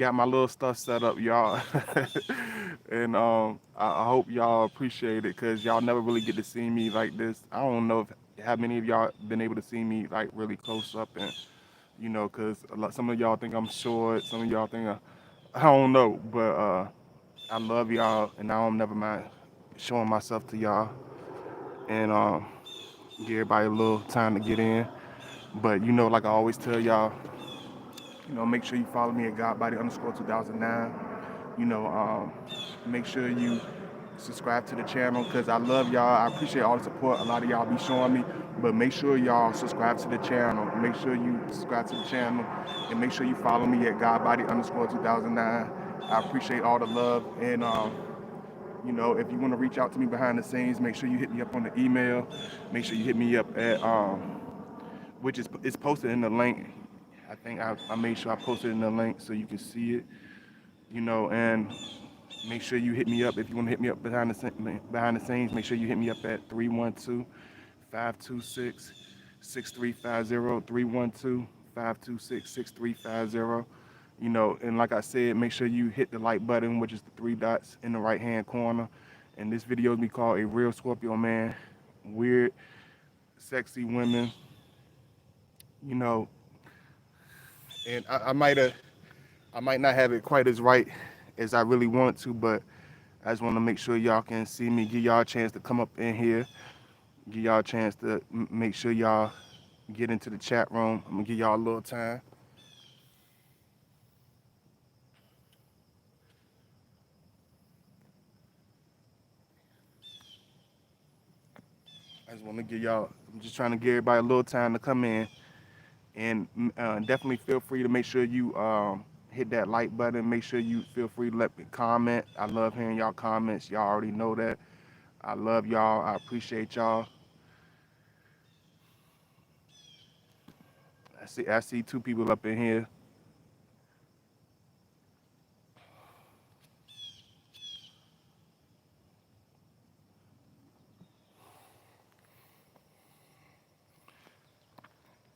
got my little stuff set up, y'all. And I hope y'all appreciate it because y'all never really get to see me like this. I don't know if how many of y'all been able to see me like really close up and because some of y'all think I'm short, some of y'all think I don't know, but I love y'all and I don't never mind showing myself to y'all and give everybody a little time to get in. But like I always tell y'all, make sure you follow me at Godbody_2009. You know, make sure you subscribe to the channel because I love y'all. I appreciate all the support a lot of y'all be showing me. But make sure y'all subscribe to the channel. Make sure you subscribe to the channel and make sure you follow me at Godbody_2009. I appreciate all the love and if you want to reach out to me behind the scenes, make sure you hit me up on the email. Make sure you hit me up at which is it's posted in the link. I think I made sure I posted in the link so you can see it. And make sure you hit me up if you want to hit me up behind the scenes. Make sure you hit me up at 312-526-6350. 312-526-6350. And like I said, make sure you hit the like button, which is the three dots in the right hand corner. And this video is me called A Real Scorpio Man. Weird, sexy women, you know, and I might not have it quite as right as I really want to, but I just want to make sure y'all can see me, give y'all a chance to come up in here, give y'all a chance to make sure y'all get into the chat room. I'm gonna give y'all a little time. I just want to give y'all. I'm just trying to give everybody a little time to come in, and definitely feel free to make sure you hit that like button. Make sure you feel free to let me comment. I love hearing y'all comments. Y'all already know that. I love y'all. I appreciate y'all. I see two people up in here.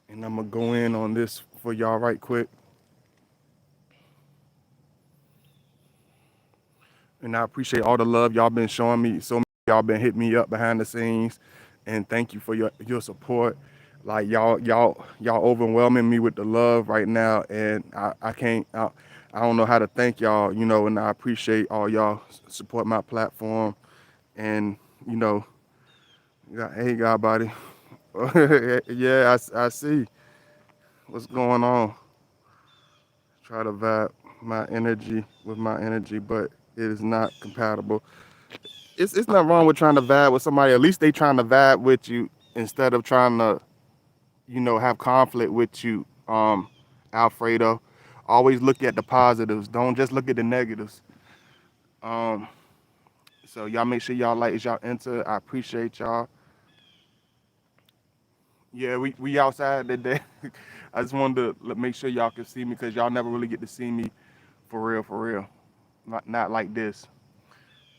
And I'm gonna go in on this for y'all right quick. And I appreciate all the love y'all been showing me. So many of y'all been hitting me up behind the scenes, and thank you for your support. Like y'all overwhelming me with the love right now, and I can't I don't know how to thank y'all. And I appreciate all y'all support my platform, and you know, hey God, buddy, yeah, I see what's going on. Try to vibe my energy with my energy, but it is not compatible. It's nothing wrong with trying to vibe with somebody. At least they trying to vibe with you instead of trying to, have conflict with you. Alfredo, always look at the positives. Don't just look at the negatives. Um, so y'all make sure y'all like as y'all enter. I appreciate y'all. Yeah, we outside today. I just wanted to make sure y'all can see me because y'all never really get to see me for real, for real. Not like this.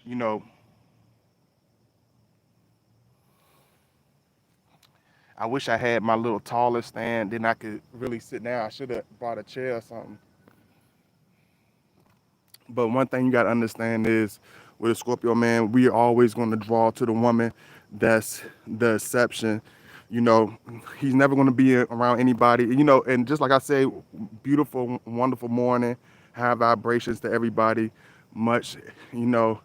You know, I wish I had my little taller stand, then I could really sit down. I should have brought a chair or something. But one thing you got to understand is with a Scorpio man, we are always going to draw to the woman that's the exception. You know, he's never going to be around anybody, and just like I say, beautiful, wonderful morning, high vibrations to everybody. Much, you know,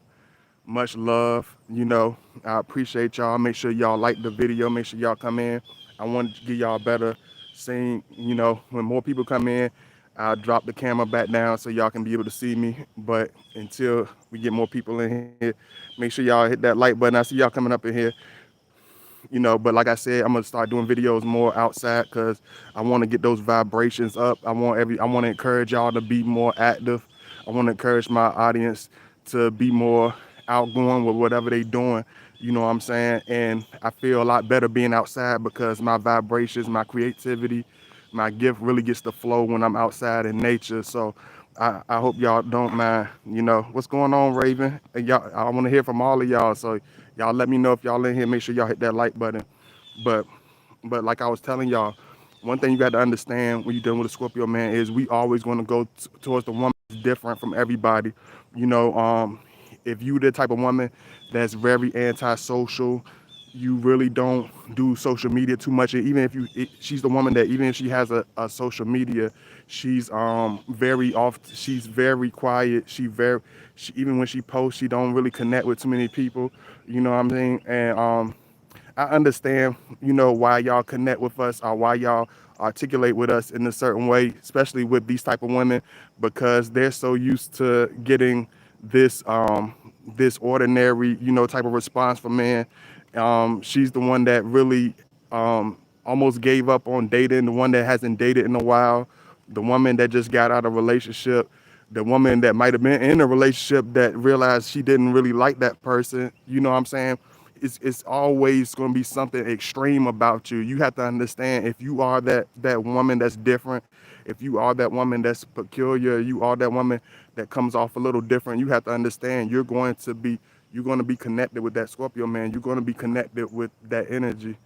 much love. I appreciate y'all. Make sure y'all like the video. Make sure y'all come in. I want to give y'all a better scene. When more people come in, I'll drop the camera back down so y'all can be able to see me. But until we get more people in here, make sure y'all hit that like button. I see y'all coming up in here. But like I said, I'm gonna start doing videos more outside because I want to get those vibrations up. I want to encourage y'all to be more active. I want to encourage my audience to be more outgoing with whatever they doing. You know what I'm saying? And I feel a lot better being outside because my vibrations, my creativity, my gift really gets to flow when I'm outside in nature. So I hope y'all don't mind. What's going on, Raven? And y'all, I want to hear from all of y'all. So y'all let me know if y'all in here. Make sure y'all hit that like button. But but like I was telling y'all, one thing you got to understand when you're dealing with a Scorpio man is we always going to go towards the woman's different from everybody. You know, if you the type of woman that's very antisocial, you really don't do social media too much. And even if she's the woman that even if she has a social media, she's very off. She's very quiet. Even when she posts, she don't really connect with too many people. You know what I mean? And I understand, why y'all connect with us or why y'all articulate with us in a certain way, especially with these type of women, because they're so used to getting this this ordinary, type of response from men. She's the one that really almost gave up on dating, the one that hasn't dated in a while, the woman that just got out of a relationship, the woman that might have been in a relationship that realized she didn't really like that person. You know what I'm saying? It's always going to be something extreme about you. You have to understand, if you are that woman that's different, if you are that woman that's peculiar, you are that woman that comes off a little different. You have to understand you're going to be connected with that Scorpio man. You're going to be connected with that energy.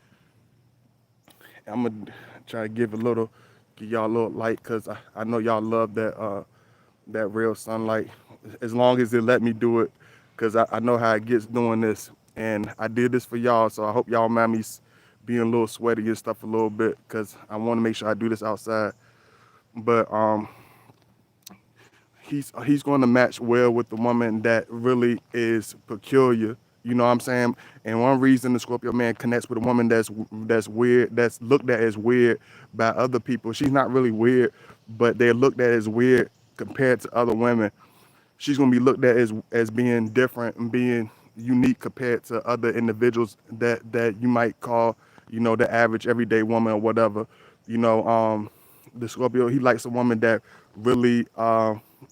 I'm gonna try to give y'all a little light, because I know y'all love that real sunlight. As long as they let me do it, because I know how it gets doing this, and I did this for y'all. So I hope y'all mind me being a little sweaty and stuff a little bit, because I want to make sure I do this outside. But he's going to match well with the woman that really is peculiar. You know what I'm saying? And one reason the Scorpio man connects with a woman that's weird, that's looked at as weird by other people. She's not really weird, but they're looked at as weird compared to other women. She's going to be looked at as being different and being unique compared to other individuals that you might call, the average everyday woman or whatever. You know, the Scorpio, he likes a woman that really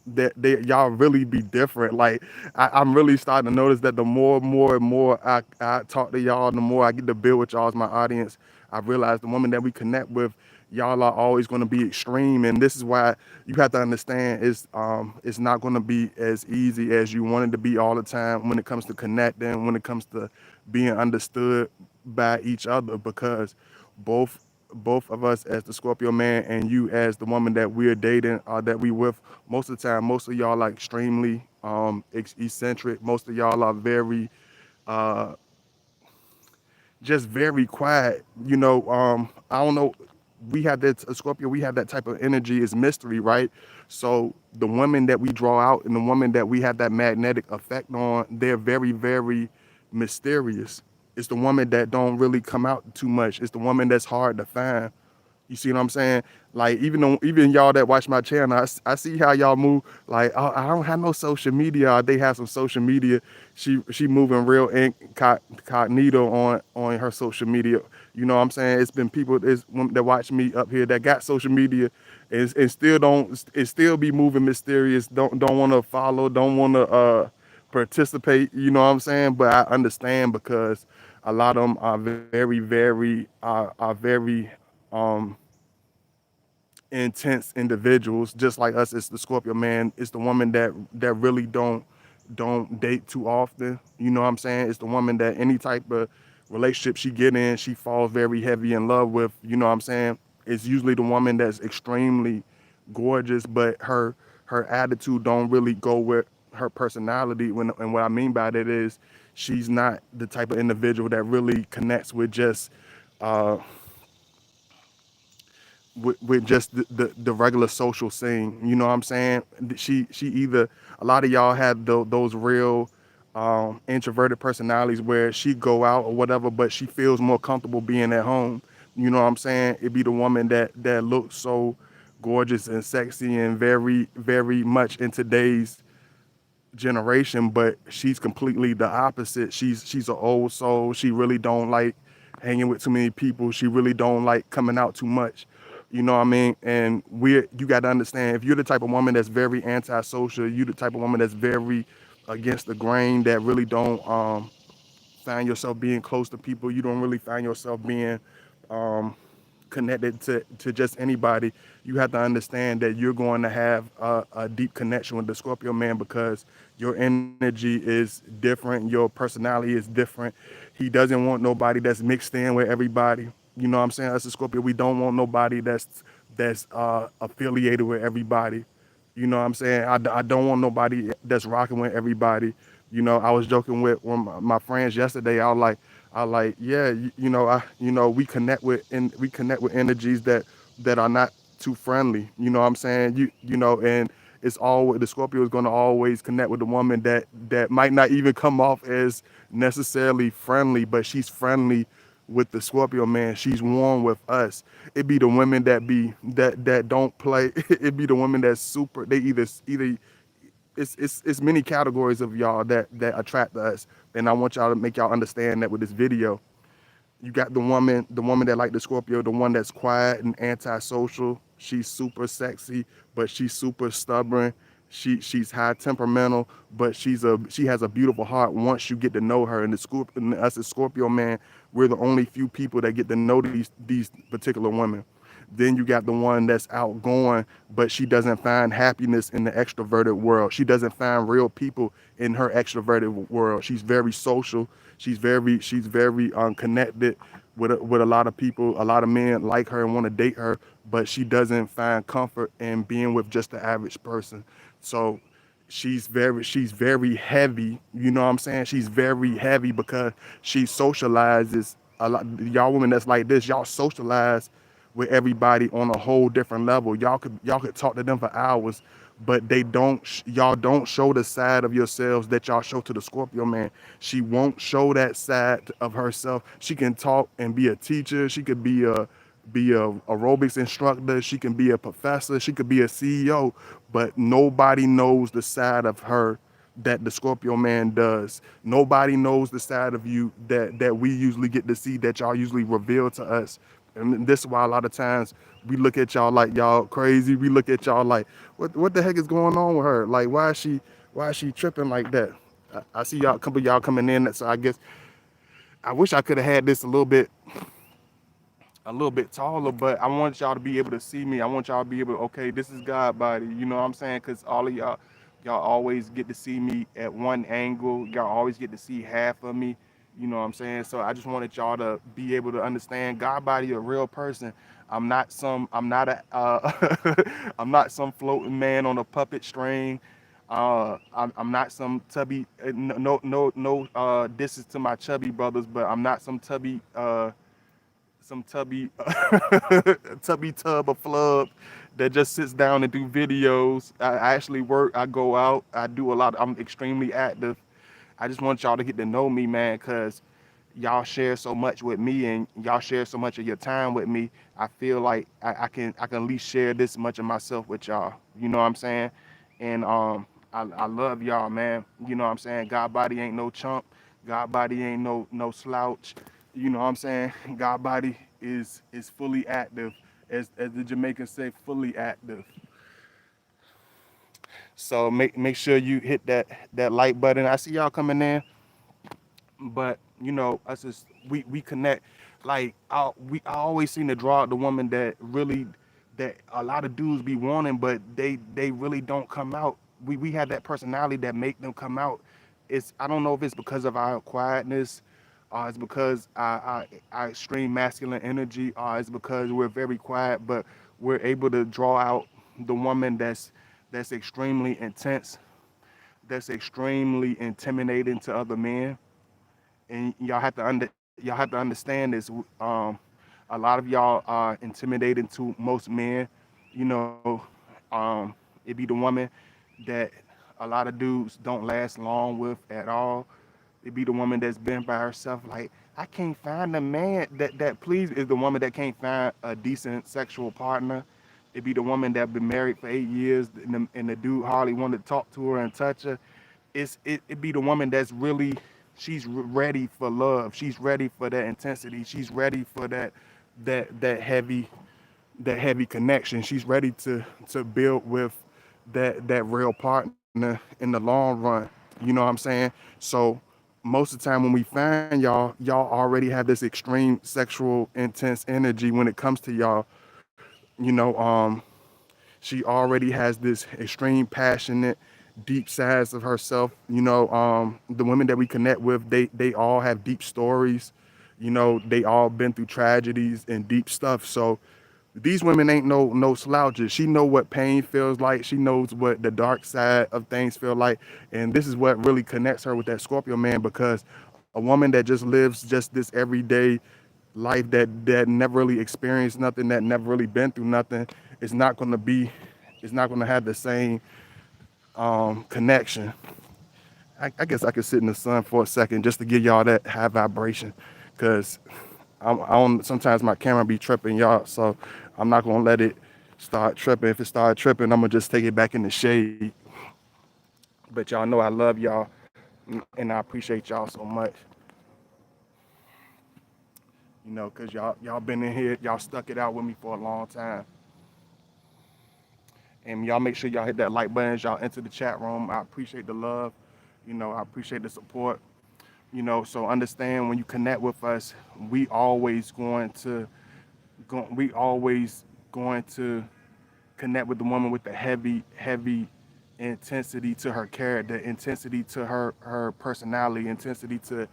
that y'all really be different. Like, I'm really starting to notice that the more and more I talk to y'all, the more I get to build with y'all as my audience. I realize the woman that we connect with, y'all are always going to be extreme, and this is why you have to understand it's not going to be as easy as you want it to be all the time when it comes to connecting, when it comes to being understood by each other, because both both of us as the Scorpio man and you as the woman that we're dating or that we with, most of the time, most of y'all are extremely eccentric. Most of y'all are very uh, just very quiet. I don't know. We have that Scorpio. We have that type of energy. Is mystery, right? So the women that we draw out and the women that we have that magnetic effect on, they're very, very mysterious. It's the woman that don't really come out too much. It's the woman that's hard to find. You see what I'm saying? Like, even y'all that watch my channel, I see how y'all move. Like, oh, I don't have no social media. Or they have some social media. She moving real incognito on her social media. You know what I'm saying? It's been people that watch me up here that got social media, and still don't, and still be moving mysterious. Don't want to follow. Don't want to participate. You know what I'm saying? But I understand, because a lot of them are very, very are very um intense individuals, just like us. It's the Scorpio man. It's the woman that really don't date too often. You know what I'm saying? It's the woman that any type of relationship she get in, she falls very heavy in love with. You know what I'm saying? It's usually the woman that's extremely gorgeous, but her attitude don't really go with her personality. And what I mean by that is, she's not the type of individual that really connects with just uh, with just the regular social scene. You know what I'm saying? She either, a lot of y'all have those real introverted personalities where she go out or whatever, but she feels more comfortable being at home. You know what I'm saying? It'd be the woman that looks so gorgeous and sexy and very, very much in today's generation, but she's completely the opposite. She's an old soul. She really don't like hanging with too many people. She really don't like coming out too much. You know what I mean? And you got to understand, if you're the type of woman that's very antisocial, you the type of woman that's very against the grain, that really don't find yourself being close to people. You don't really find yourself being um, connected to just anybody. You have to understand that you're going to have a deep connection with the Scorpio man, because your energy is different, your personality is different. He doesn't want nobody that's mixed in with everybody. You know what I'm saying? As a Scorpio, we don't want nobody that's affiliated with everybody. You know what I'm saying? I don't want nobody that's rocking with everybody. You know, I was joking with one of my friends yesterday. I like, yeah, we connect with, and we connect with energies that are not too friendly. You know what I'm saying? And it's always the Scorpio is going to always connect with the woman that might not even come off as necessarily friendly, but she's friendly with the Scorpio man. She's warm with us. It be the women that don't play. It be the women that's super. They either it's many categories of y'all that attract us, and I want y'all to make y'all understand that with this video. You got the woman that like the Scorpio, the one that's quiet and antisocial. She's super sexy, but she's super stubborn. She's high temperamental, but she has a beautiful heart once you get to know her. And us as Scorpio man, we're the only few people that get to know these particular women. Then you got the one that's outgoing, but she doesn't find happiness in the extroverted world. She doesn't find real people in her extroverted world. She's very social. She's very connected with a lot of people. A lot of men like her and want to date her, but she doesn't find comfort in being with just the average person. So she's very heavy. You know what I'm saying? She's very heavy because she socializes a lot. Y'all women that's like this, y'all socialize with everybody on a whole different level. Y'all could talk to them for hours, but y'all don't show the side of yourselves that y'all show to the Scorpio man. She won't show that side of herself. She can talk and be a teacher. She could be a aerobics instructor. She can be a professor. She could be a CEO, but nobody knows the side of her that the Scorpio man does. Nobody knows the side of you that we usually get to see, that y'all usually reveal to us. And this is why a lot of times we look at y'all like y'all crazy. We look at y'all like, what the heck is going on with her? Like, why is she tripping like that? I see y'all, a couple of y'all coming in, so I guess I wish I could have had this a little bit taller, but I want y'all to be able to see me. I want y'all to be able to, okay, this is God body. You know what I'm saying? Because all of y'all always get to see me at one angle. Y'all always get to see half of me. You know what I'm saying? So I just wanted y'all to be able to understand God body, a real person. I'm not I'm not some floating man on a puppet string. I'm not some tubby, no, this is to my chubby brothers, but I'm not some tubby tubby tub of flub that just sits down and do videos. I actually work, I go out, I do a lot. I'm extremely active. I just want y'all to get to know me, man, because y'all share so much with me and y'all share so much of your time with me. I feel like I can at least share this much of myself with y'all. You know what I'm saying? And I love y'all, man. You know what I'm saying? God body ain't no chump. God body ain't no slouch. You know what I'm saying? God body is fully active, as the Jamaicans say, fully active. So make sure you hit that like button. I see y'all coming in, but us as we connect. Like I always seem to draw out the woman that a lot of dudes be wanting, but they really don't come out. We have that personality that make them come out. I don't know if it's because of our quietness, it's because our extreme masculine energy, it's because we're very quiet, but we're able to draw out the woman that's extremely intense, that's extremely intimidating to other men. And y'all have to understand this. A lot of y'all are intimidating to most men. You know, it be the woman that a lot of dudes don't last long with at all. It be the woman that's been by herself. Like, I can't find a man that please, is the woman that can't find a decent sexual partner. It be the woman that been married for 8 years, and the dude hardly wanted to talk to her and touch her. It be the woman that's really, she's ready for love. She's ready for that intensity. She's ready for that heavy connection. She's ready to build with that real partner in the long run. You know what I'm saying? So most of the time when we find y'all already have this extreme sexual intense energy when it comes to y'all. you know um she already has this extreme passionate deep sides of herself. The women that we connect with, they all have deep stories. They all been through tragedies and deep stuff. So These women ain't no slouches. She know what pain feels like. She knows what the dark side of things feel like, and this is what really connects her with that Scorpio man, because a woman that just lives just this everyday life, that never really experienced nothing, that never really been through nothing, is not going to be, is not going to have the same connection. I guess I could sit in the sun for a second just to give y'all that high vibration, because I don't, sometimes my camera be tripping, y'all. So I'm not gonna let it start tripping. If it start tripping, I'm gonna just take it back in the shade. But y'all know I love y'all, and I appreciate y'all so much. You know, cause y'all been in here, y'all stuck it out with me for a long time. And y'all make sure y'all hit that like button as y'all enter the chat room. I appreciate the love. You know, I appreciate the support. You know, so understand, when you connect with us, we always going to we always going to connect with the woman with the heavy intensity to her character, intensity to her personality, intensity to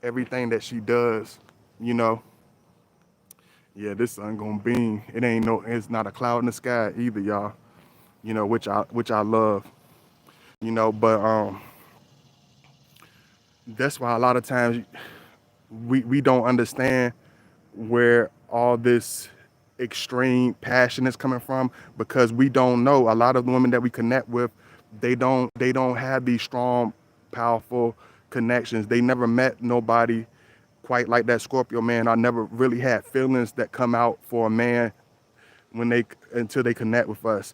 everything that she does. You know, yeah, this sun gonna beam. It ain't no, it's not a cloud in the sky either, y'all. You know, which I love. You know, but that's why a lot of times we don't understand where all this extreme passion is coming from, because we don't know. A lot of the women that we connect with, they don't have these strong, powerful connections. They never met nobody quite like that Scorpio man. I never really had feelings that come out for a man when they, until they connect with us.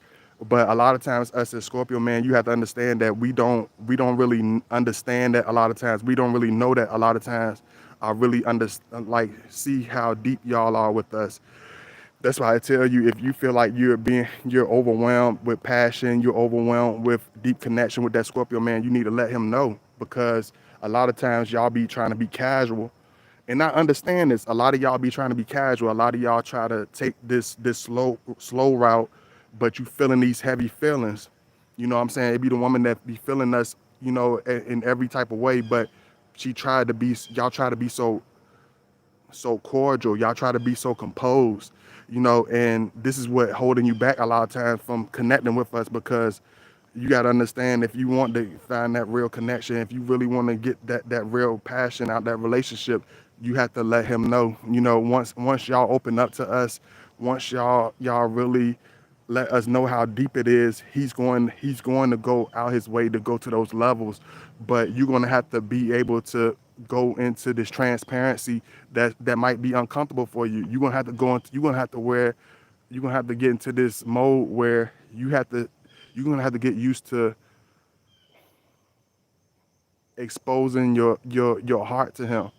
But a lot of times, us as Scorpio man, you have to understand that we don't really understand that a lot of times. We don't really know that a lot of times. I really understand, like, see how deep y'all are with us. That's why I tell you, if you feel like you're overwhelmed with passion, you're overwhelmed with deep connection with that Scorpio man, you need to let him know, because a lot of times y'all be trying to be casual. And I understand this. A lot of y'all be trying to be casual. A lot of y'all try to take this slow route, but you feeling these heavy feelings. You know what I'm saying? It be the woman that be feeling us, you know, in every type of way, but she tried to be, y'all try to be so cordial. Y'all try to be so composed, you know, and this is what holding you back a lot of times from connecting with us, because you got to understand, if you want to find that real connection, if you really want to get that real passion out that relationship, you have to let him know. You know, once y'all open up to us, once y'all really let us know how deep it is, he's going to go out his way to go to those levels. But you're going to have to be able to go into this transparency that might be uncomfortable for you. You're going to have to go into, you're going to have to get into this mode where you're going to have to get used to exposing your heart to him.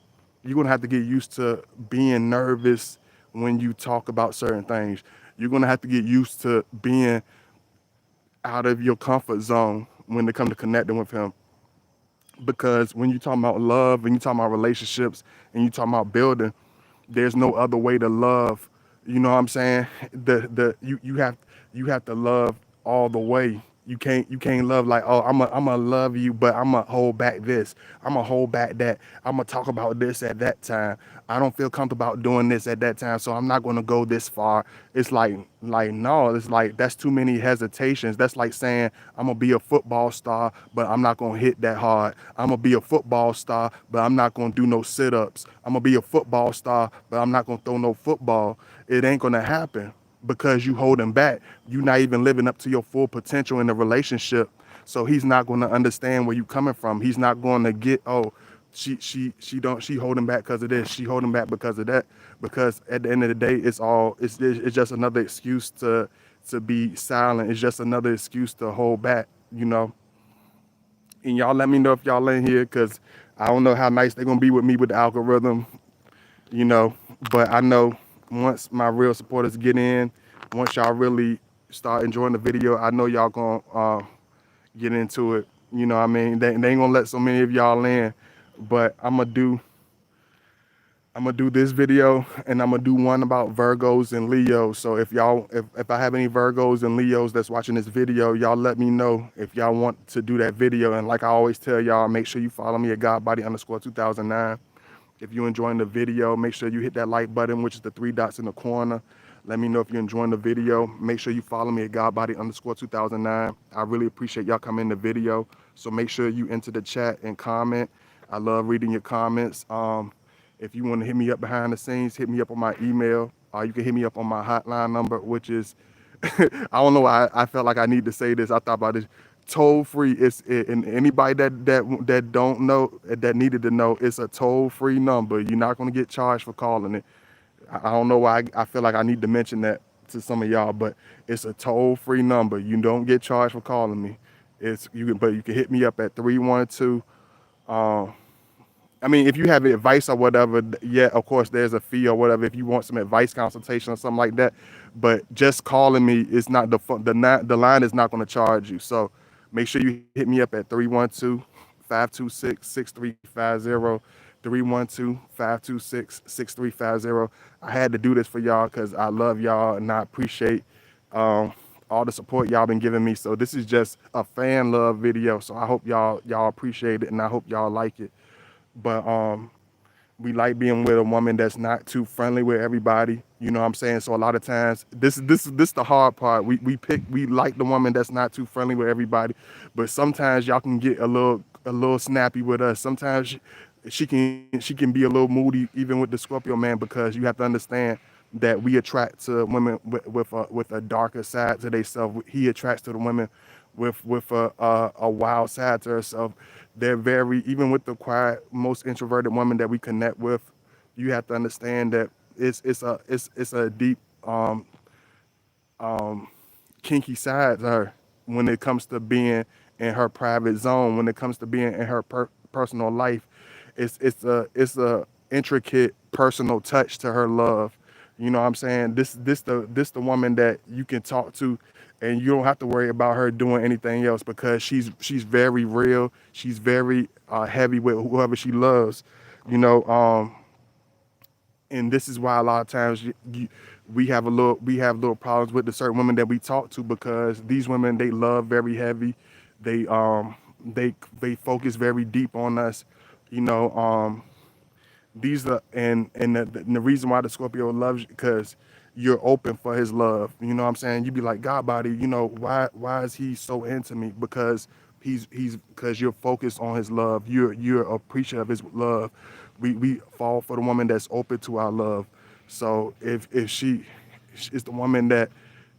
You're going to have to get used to being nervous when you talk about certain things. You're going to have to get used to being out of your comfort zone when it comes to connecting with him. Because when you talk about love and you talk about relationships and you talk about building, there's no other way to love. You know what I'm saying? You have to love all the way. You can't love like, oh, I'm gonna love you, but I'm gonna hold back this. I'm gonna hold back that. I'm gonna talk about this at that time. I don't feel comfortable about doing this at that time, so I'm not gonna go this far. It's like no, it's like that's too many hesitations. That's like saying I'm gonna be a football star, but I'm not gonna hit that hard. I'm gonna be a football star, but I'm not gonna do no sit-ups. I'm gonna be a football star, but I'm not gonna throw no football. It ain't gonna happen, because you holding back. You're not even living up to your full potential in the relationship. So he's not going to understand where you coming from. He's not going to get, oh, she holding back because of this. She holding back because of that. Because at the end of the day, it's just another excuse to be silent. It's just another excuse to hold back, you know. And y'all let me know if y'all in here, because I don't know how nice they're gonna be with me with the algorithm, you know. But I know once my real supporters get in, once y'all really start enjoying the video, I know y'all gonna get into it. You know what I mean? They ain't gonna let so many of y'all in, but I'm gonna do this video, and I'm gonna do one about Virgos and Leos. So if I have any Virgos and Leos that's watching this video, y'all let me know if y'all want to do that video. And like I always tell y'all, make sure you follow me at godbody_2009. If you're enjoying the video, make sure you hit that like button, which is the three dots in the corner. Let me know if you're enjoying the video. Make sure you follow me at godbody_2009. I really appreciate y'all coming in the video. So make sure you enter the chat and comment. I love reading your comments. If you want to hit me up behind the scenes, hit me up on my email. You can hit me up on my hotline number, which is I don't know why I felt like I need to say this. I thought about this. Toll free. And anybody that don't know, that needed to know, it's a toll free number. You're not gonna get charged for calling it. I don't know why I feel like I need to mention that to some of y'all, but it's a toll free number. You don't get charged for calling me. But you can hit me up at 312. I mean, if you have advice or whatever, yeah, of course, there's a fee or whatever if you want some advice consultation or something like that. But just calling me is not the line is not going to charge you. So make sure you hit me up at 312-526-6350, 312-526-6350. I had to do this for y'all because I love y'all and I appreciate um, all the support y'all been giving me. So this is just a fan love video. So I hope y'all appreciate it and I hope y'all like it. But we like being with a woman that's not too friendly with everybody. You know what I'm saying? So a lot of times, this the hard part. We like the woman that's not too friendly with everybody, but sometimes y'all can get a little snappy with us. Sometimes she can be a little moody even with the Scorpio man because you have to understand that we attract to women with a darker side to themselves. He attracts to the women with a wild side to herself. They're very, even with the quiet, most introverted woman that we connect with. You have to understand that it's a deep kinky side to her when it comes to being in her private zone. When it comes to being in her personal life, it's a intricate personal touch to her love. You know what I'm saying? This the woman that you can talk to, and you don't have to worry about her doing anything else because she's very real. She's very heavy with whoever she loves. You know, and this is why a lot of times we have little problems with the certain women that we talk to because these women, they love very heavy. They um they they focus very deep on us. You know, these are and the reason why the Scorpio loves you because you're open for his love. You know what I'm saying? You be like, God body, why is he so into me? Because he's because you're focused on his love. You're appreciative of his love. We fall for the woman that's open to our love. So if she is the woman that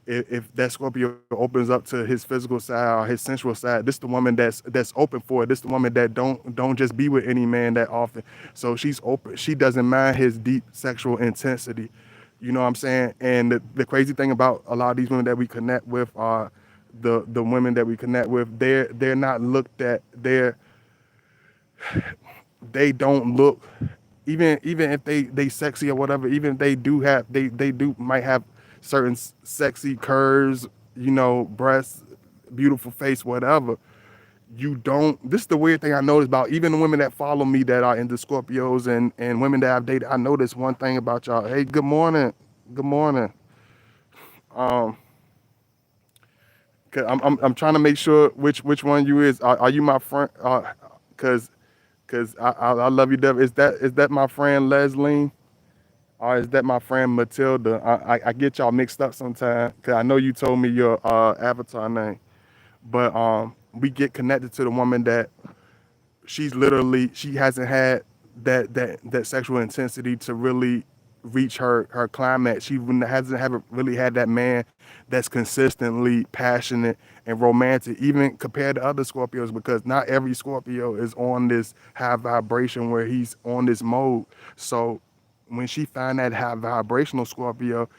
if that Scorpio opens up to his physical side or his sensual side, this the woman that's open for it. This the woman that don't just be with any man that often. So she's open. She doesn't mind his deep sexual intensity. You know what I'm saying? And the crazy thing about a lot of these women that we connect with are the women that we connect with. They're not looked at. They don't look, even if they sexy or whatever, even if they do might have certain sexy curves, breasts, beautiful face, whatever. You don't This is the weird thing I noticed about even the women that follow me that are into Scorpios and women that I've dated. I noticed one thing about y'all. Hey, good morning. Good morning. um 'Cause I'm trying to make sure which one you is. Are you my friend? Cause I love you, Dev. Is that my friend Leslie, or is that my friend Matilda? I get y'all mixed up sometimes. Cause I know you told me your avatar name, but we get connected to the woman that she hasn't had that sexual intensity to really reach her climax. She haven't really had that man that's consistently passionate and romantic, even compared to other Scorpios, because not every Scorpio is on this high vibration where he's on this mode. So when she find that high vibrational Scorpio,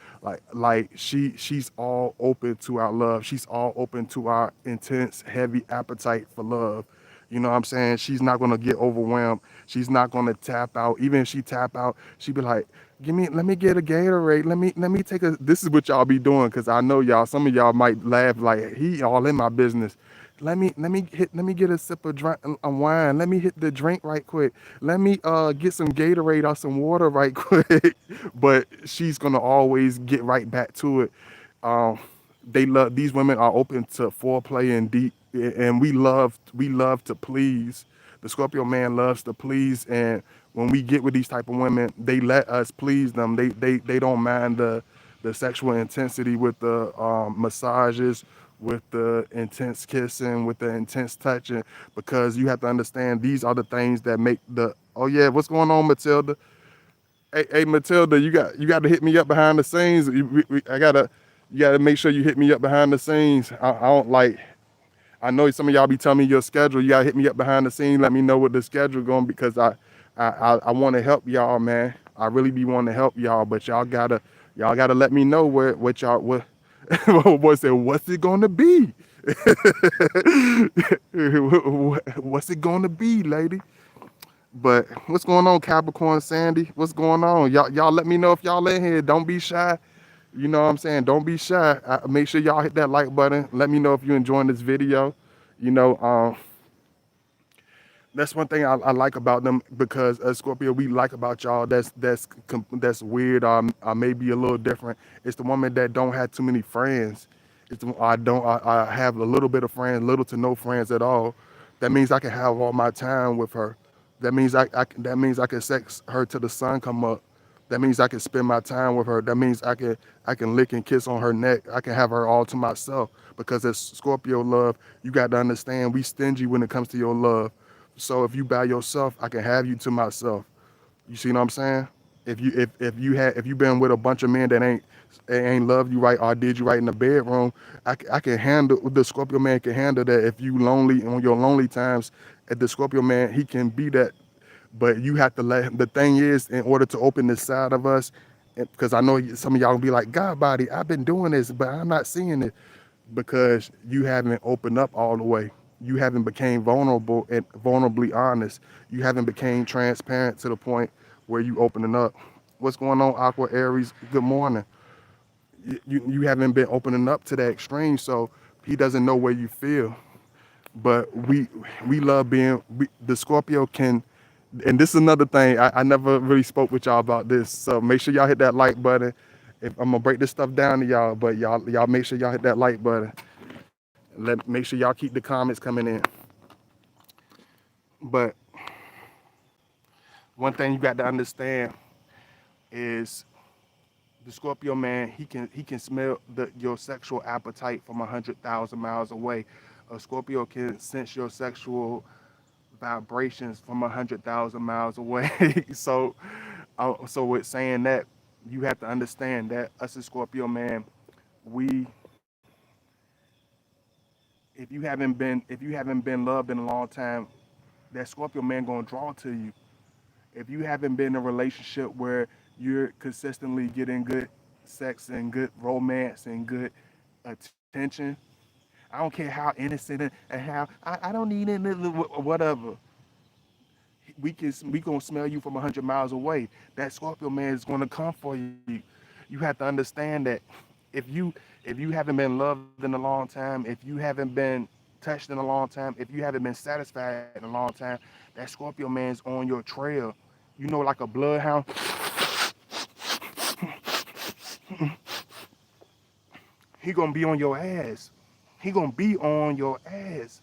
like she's all open to our love. She's all open to our intense, heavy appetite for love. You know what I'm saying? She's not gonna get overwhelmed. She's not gonna tap out. Even if she tap out, she be like, let me get a Gatorade. Let me take a. This is what y'all be doing, cause I know y'all. Some of y'all might laugh like he all in my business. Let me get a sip of drink, a wine. Let me hit the drink right quick. Let me get some Gatorade or some water right quick. But she's gonna always get right back to it. Um, they love these women are open to foreplay and deep, and we love to please. The Scorpio man loves to please, and when we get with these type of women, they let us please them. They don't mind the sexual intensity with the massages, with the intense kissing, with the intense touching, because you have to understand these are the things that make the. Oh yeah, what's going on, Matilda? Hey, Matilda, you got to hit me up behind the scenes. You gotta make sure you hit me up behind the scenes. I don't like. I know some of y'all be telling me your schedule. You gotta hit me up behind the scenes. Let me know what the schedule going, because I want to help y'all, man. I really be wanting to help y'all, but y'all gotta let me know what y'all what what's it gonna be? What's it gonna be, lady? But what's going on, Capricorn Sandy? What's going on? Y'all let me know if y'all in here. Don't be shy. You know what I'm saying? Don't be shy. Make sure y'all hit that like button. Let me know if you're enjoying this video. You know, that's one thing I like about them, because Scorpio, we like about y'all. That's weird. Maybe a little different. It's the woman that don't have too many friends. I have a little bit of friends, little to no friends at all. That means I can have all my time with her. That means I can sex her till the sun come up. That means I can spend my time with her. That means I can lick and kiss on her neck. I can have her all to myself, because as Scorpio love, you got to understand we stingy when it comes to your love. So if you by yourself, I can have you to myself. You see what I'm saying? If you been with a bunch of men that ain't loved you right or did you right in the bedroom, I can handle, the Scorpio man can handle that. If you lonely on your lonely times, at the Scorpio man, he can be that. But you have to let him. The thing is, in order to open this side of us, because I know some of y'all will be like, God body, I've been doing this, but I'm not seeing it, because you haven't opened up all the way. You haven't became vulnerable and vulnerably honest. You haven't became transparent to the point where you opening up. What's going on, Aqua Aries? Good morning. You haven't been opening up to that extreme, so he doesn't know where you feel. But we love being the Scorpio can. And this is another thing, I never really spoke with y'all about this, so make sure y'all hit that like button. If I'm gonna break this stuff down to y'all, but y'all make sure y'all hit that like button. Make sure y'all keep the comments coming in. But one thing you got to understand is the Scorpio man, he can smell your sexual appetite from 100,000 miles away. A Scorpio can sense your sexual vibrations from 100,000 miles away. So with saying that, you have to understand that us as Scorpio man, we if you haven't been loved in a long time, that Scorpio man gonna draw to you. If you haven't been in a relationship where you're consistently getting good sex and good romance and good attention, I don't care how innocent and how I don't need it, whatever. We gonna smell you from 100 miles away. That Scorpio man is gonna come for you. You have to understand that if you haven't been loved in a long time, if you haven't been touched in a long time, if you haven't been satisfied in a long time, that Scorpio man's on your trail. You know, like a bloodhound, he gonna be on your ass. He gonna be on your ass.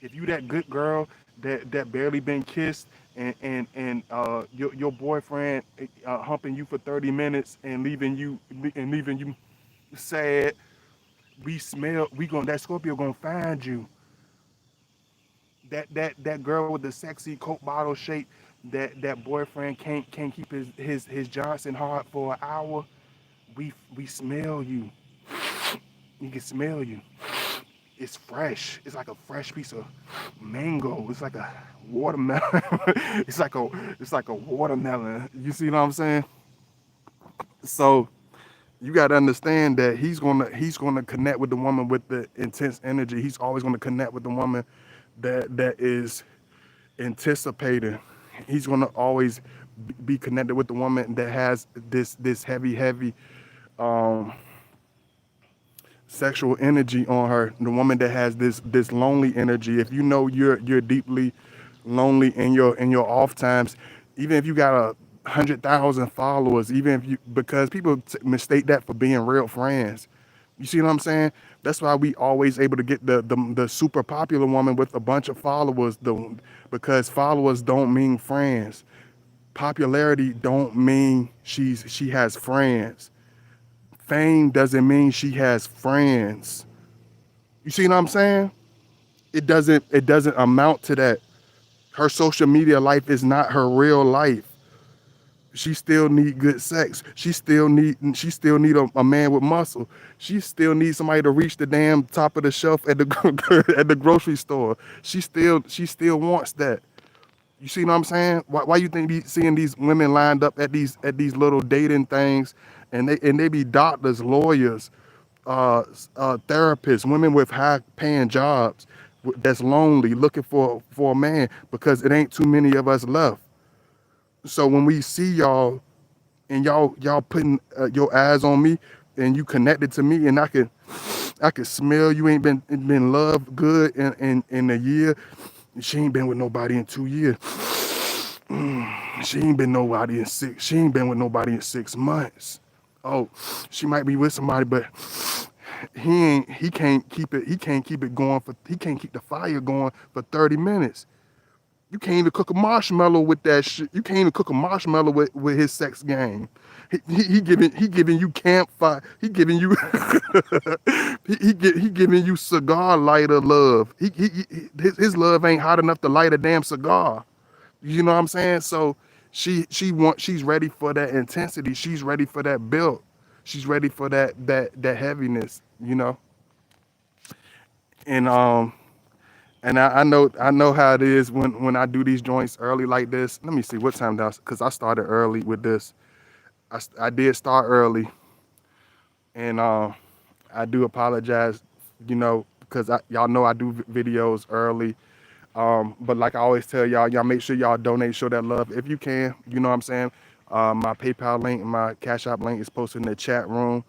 If you that good girl that barely been kissed, and your boyfriend humping you for 30 minutes and leaving you sad, we gonna that Scorpio gonna find you. That girl with the sexy Coke bottle shape, that boyfriend can't keep his Johnson hard for an hour. We smell you. You can smell you. It's fresh. It's like a fresh piece of mango. It's like a watermelon. it's like a it's like a watermelon. You see what I'm saying? So you got to understand that he's gonna connect with the woman with the intense energy. He's always gonna connect with the woman that is anticipating. He's gonna always be connected with the woman that has this heavy um sexual energy on her. The woman that has this lonely energy. If you know you're deeply lonely in your off times, even if you got 100,000 followers, even if you because people mistake that for being real friends. You see what I'm saying? That's why we always able to get the super popular woman with a bunch of followers. Because followers don't mean friends. Popularity don't mean she has friends. Fame doesn't mean she has friends. You see what I'm saying? It doesn't amount to that. Her social media life is not her real life. She still need good sex. She still need a man with muscle. She still needs somebody to reach the damn top of the shelf at the at the grocery store. She still wants that. You see what I'm saying? Why you think seeing these women lined up at these little dating things, and they be doctors, lawyers, therapists, women with high paying jobs that's lonely looking for a man because it ain't too many of us left. So when we see y'all and y'all putting your eyes on me and you connected to me and I could smell you ain't been loved good in a year. She ain't been with nobody in 2 years. She ain't been with nobody in 6 months. Oh, she might be with somebody, but he can't keep the fire going for 30 minutes. You can't even cook a marshmallow with that shit. You can't even cook a marshmallow with his sex game. He giving you campfire. He giving you he giving you cigar lighter love. His love ain't hot enough to light a damn cigar. You know what I'm saying? So she's ready for that intensity. She's ready for that build. She's ready for that heaviness. And I know how it is when I do these joints early like this. Let me see what time that because I started early with this. I did start early, and I do apologize, because y'all know I do videos early. But like I always tell y'all make sure y'all donate, show that love if you can. You know what I'm saying? My PayPal link, my Cash App link is posted in the chat room.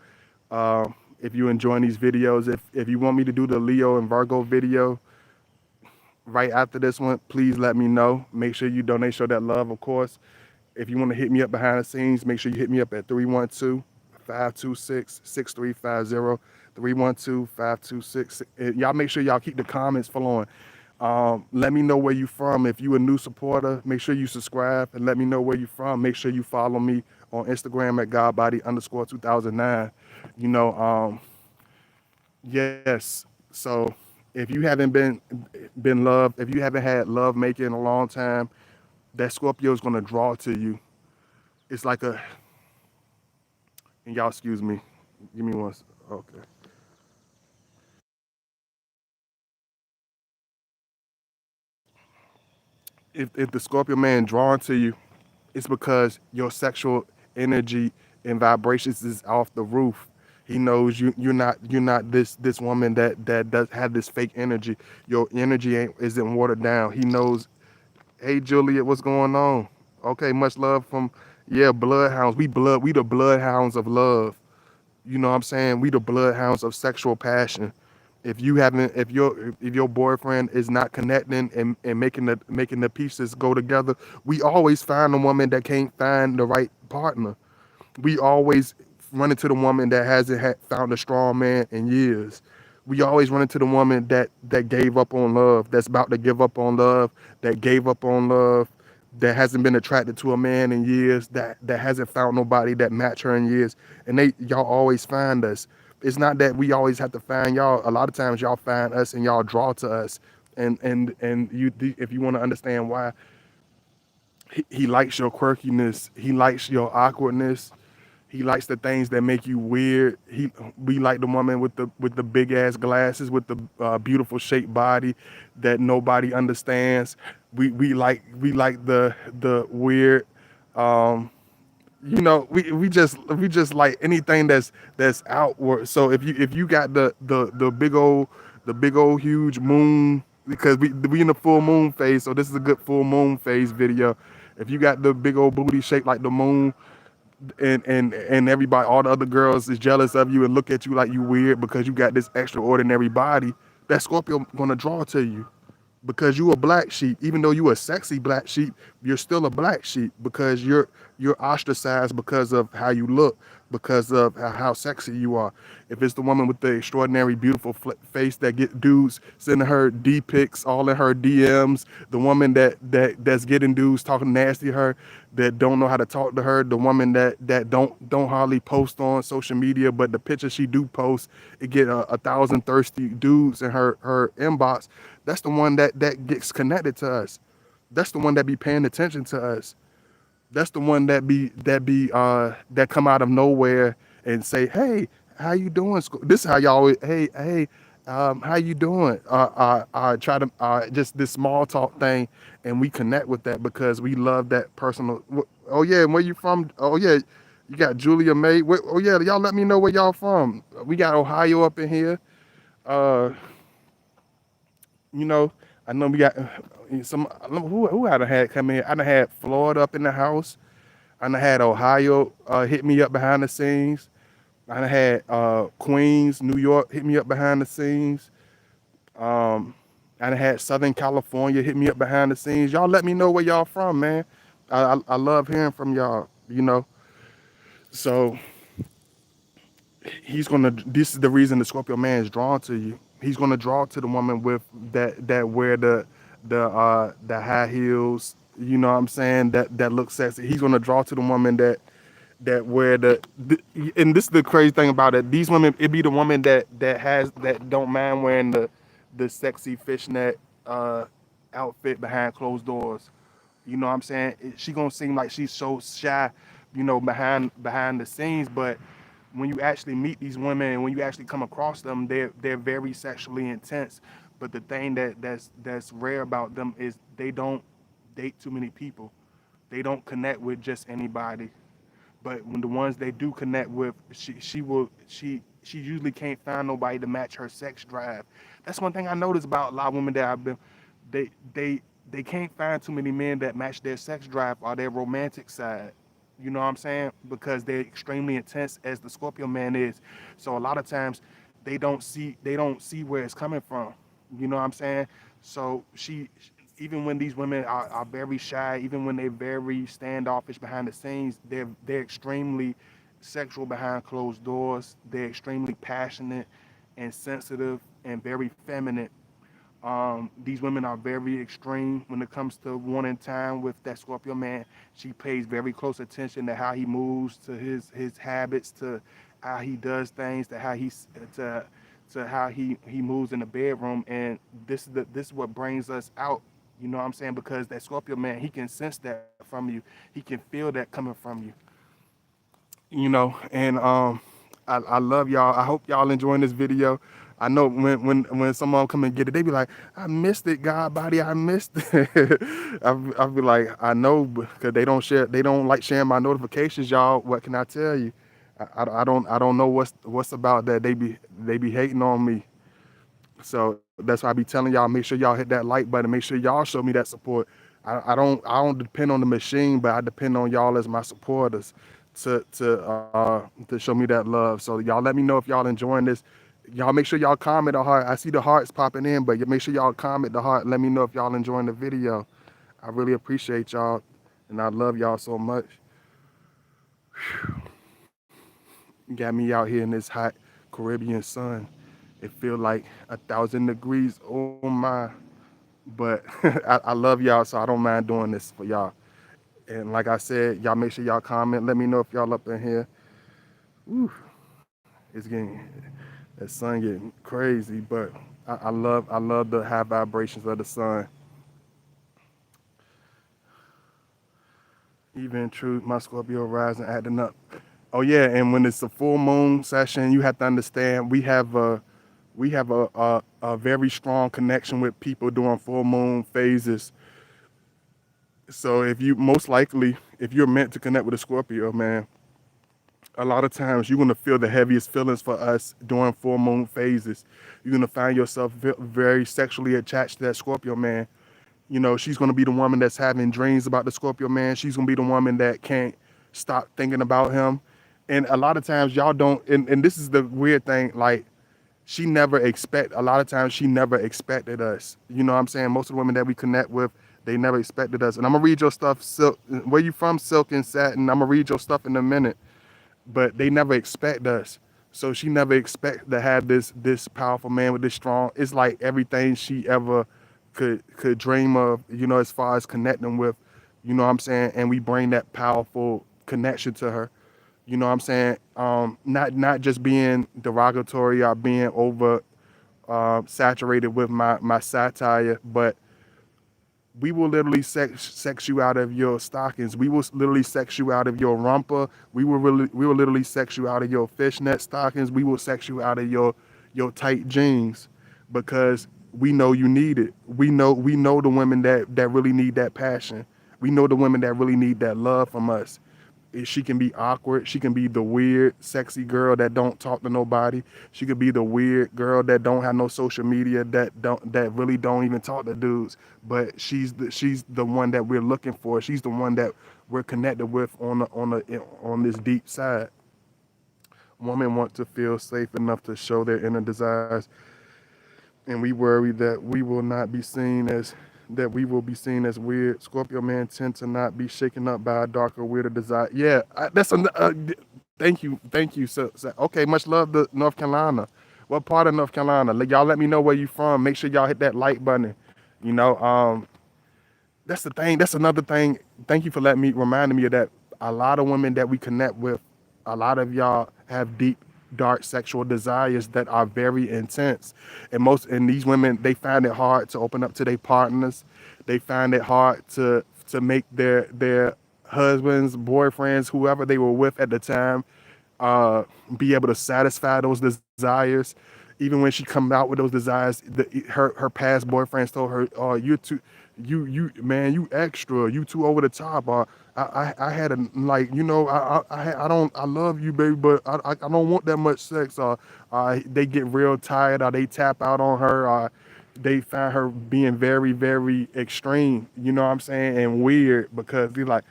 If you enjoying these videos, if you want me to do the Leo and Virgo video right after this one, please let me know. Make sure you donate, show that love, of course. If you want to hit me up behind the scenes, make sure you hit me up at 312-526-6350. 312-526. Y'all make sure y'all keep the comments flowing. Let me know where you from. If you a new supporter, make sure you subscribe and let me know where you from. Make sure you follow me on Instagram at godbody_2009. You know, yes. So if you haven't been loved, if you haven't had love making in a long time, that Scorpio is gonna draw to you. It's like and y'all excuse me, give me one. Okay. If the Scorpio man drawn to you, it's because your sexual energy and vibrations is off the roof. He knows you're not this woman that does have this fake energy. Your energy isn't watered down. He knows, hey Juliet, what's going on? Okay, much love from, yeah, bloodhounds. We the bloodhounds of love. You know what I'm saying? We the bloodhounds of sexual passion. If your boyfriend is not connecting and making the pieces go together, we always find a woman that can't find the right partner. We always run into the woman that hasn't found a strong man in years. We always run into the woman that gave up on love, that's about to give up on love, that gave up on love, that hasn't been attracted to a man in years, that hasn't found nobody that match her in years. And y'all always find us. It's not that we always have to find y'all. A lot of times y'all find us and y'all draw to us. And if you want to understand why, he likes your quirkiness, he likes your awkwardness, he likes the things that make you weird. We like the woman with the big ass glasses, with the beautiful shaped body that nobody understands. We like the weird. Um, we just like anything that's outward. So if you got the big old huge moon, because we in the full moon phase, so this is a good full moon phase video. If you got the big old booty shaped like the moon, and everybody, all the other girls is jealous of you and look at you like you weird because you got this extraordinary body, that Scorpio gonna draw to you because you a black sheep. Even though you a sexy black sheep, you're still a black sheep because you're ostracized because of how you look, because of how sexy you are. If it's the woman with the extraordinary beautiful face that get dudes sending her D pics all in her DMs, the woman that's getting dudes talking nasty to her, that don't know how to talk to her, the woman that don't hardly post on social media, but the picture she do post, it get a thousand thirsty dudes in her inbox. That's the one that gets connected to us. That's the one that be paying attention to us. That's the one that come out of nowhere and say, "Hey, how you doing?" This is how y'all always, hey, how you doing? Try to just this small talk thing, and we connect with that because we love that personal. Oh yeah, and where you from? Oh yeah, you got Julia May. Oh yeah, y'all let me know where y'all from. We got Ohio up in here. Uh, you know, I know we got some. Who I done had come in? I done had Florida up in the house. I done had Ohio hit me up behind the scenes. I done had Queens, New York hit me up behind the scenes. Um, I done had Southern California hit me up behind the scenes. Y'all let me know where y'all from, man. I love hearing from y'all, you know. So he's gonna this is the reason the Scorpio man is drawn to you. He's gonna draw to the woman with that wear the high heels, you know what I'm saying, that looks sexy. He's gonna draw to the woman that wear the and this is the crazy thing about it. These women, it be the woman that don't mind wearing the sexy fishnet uh outfit behind closed doors. You know what I'm saying? She gonna seem like she's so shy, behind the scenes, but when you actually meet these women and when you actually come across them, they're very sexually intense. But the thing that's rare about them is they don't date too many people. They don't connect with just anybody. But when the ones they do connect with, she usually can't find nobody to match her sex drive. That's one thing I noticed about a lot of women that I've been they they they can't find too many men that match their sex drive or their romantic side. You know what I'm saying? Because they're extremely intense as the Scorpio man is. So a lot of times they don't see where it's coming from. You know what I'm saying? So even when these women are very shy, even when they're very standoffish behind the scenes, they're extremely sexual behind closed doors. They're extremely passionate and sensitive and very feminine. These women are very extreme when it comes to wanting time with that Scorpio man. She pays very close attention to how he moves, to his habits, to how he does things, to how he moves in the bedroom. And this is what brings us out. You know what I'm saying? Because that Scorpio man, he can sense that from you. He can feel that coming from you. And I love y'all. I hope y'all enjoying this video. I know when someone come and get it, they be like, I missed it, God body, I missed it. I be like, I know, because they don't like sharing my notifications, y'all. What can I tell you? I don't know what's about that. They be hating on me. So that's why I be telling y'all, make sure y'all hit that like button. Make sure y'all show me that support. I don't depend on the machine, but I depend on y'all as my supporters to show me that love. So y'all let me know if y'all enjoying this. Y'all make sure y'all comment the heart. I see the hearts popping in, but make sure y'all comment the heart. Let me know if y'all enjoying the video. I really appreciate y'all, and I love y'all so much. Got me out here in this hot Caribbean sun. It feel like 1,000 degrees. Oh my! But I love y'all, so I don't mind doing this for y'all. And like I said, y'all make sure y'all comment. Let me know if y'all up in here. Woo, it's getting that sun getting crazy, but I love the high vibrations of the sun. Even truth, my Scorpio rising acting up. Oh yeah, and when it's a full moon session, you have to understand we have a very strong connection with people during full moon phases. So if you most likely, if you're meant to connect with a Scorpio, man, a lot of times you're gonna feel the heaviest feelings for us during full moon phases. You're gonna find yourself very sexually attached to that Scorpio man. She's gonna be the woman that's having dreams about the Scorpio man. She's gonna be the woman that can't stop thinking about him. And a lot of times y'all don't. And this is the weird thing. Like she never expect a lot of times she never expected us. You know what I'm saying? Most of the women that we connect with, they never expected us. And I'm gonna read your stuff, Silk. Where you from, Silk and Satin? I'm gonna read your stuff in a minute. But they never expect us. So she never expect to have this powerful man with this strong. It's like everything she ever could dream of, as far as connecting with, what I'm saying, and we bring that powerful connection to her. You know what I'm saying? Not just being derogatory or being over saturated with my satire, but we will literally sex you out of your stockings. We will literally sex you out of your romper. We will literally sex you out of your fishnet stockings. We will sex you out of your tight jeans because we know you need it. We know the women that really need that passion. We know the women that really need that love from us. She can be awkward. She can be the weird, sexy girl that don't talk to nobody. She could be the weird girl that don't have no social media, that really don't even talk to dudes. But she's the one that we're looking for. She's the one that we're connected with on this deep side. Women want to feel safe enough to show their inner desires, and we worry that we will be seen as weird. Scorpio men tend to not be shaken up by a darker, weirder desire. Yeah, that's a. Thank you. So, okay, much love to North Carolina. What part of North Carolina? Y'all let me know where you from. Make sure y'all hit that like button. You know, that's the thing. That's another thing. Thank you for reminding me of that. A lot of women that we connect with, a lot of y'all have deep, dark sexual desires that are very intense. And these women, they find it hard to open up to their partners. They find it hard to make their husbands, boyfriends, whoever they were with at the time, uh, be able to satisfy those desires. Even when she come out with those desires, her past boyfriends told her, "Oh, you're too, you man, you extra, you too over the top." Or I had a like, I love you, baby, but I don't want that much sex. Or they get real tired, or they tap out on her, or they find her being very, very extreme. You know what I'm saying, and weird because be like,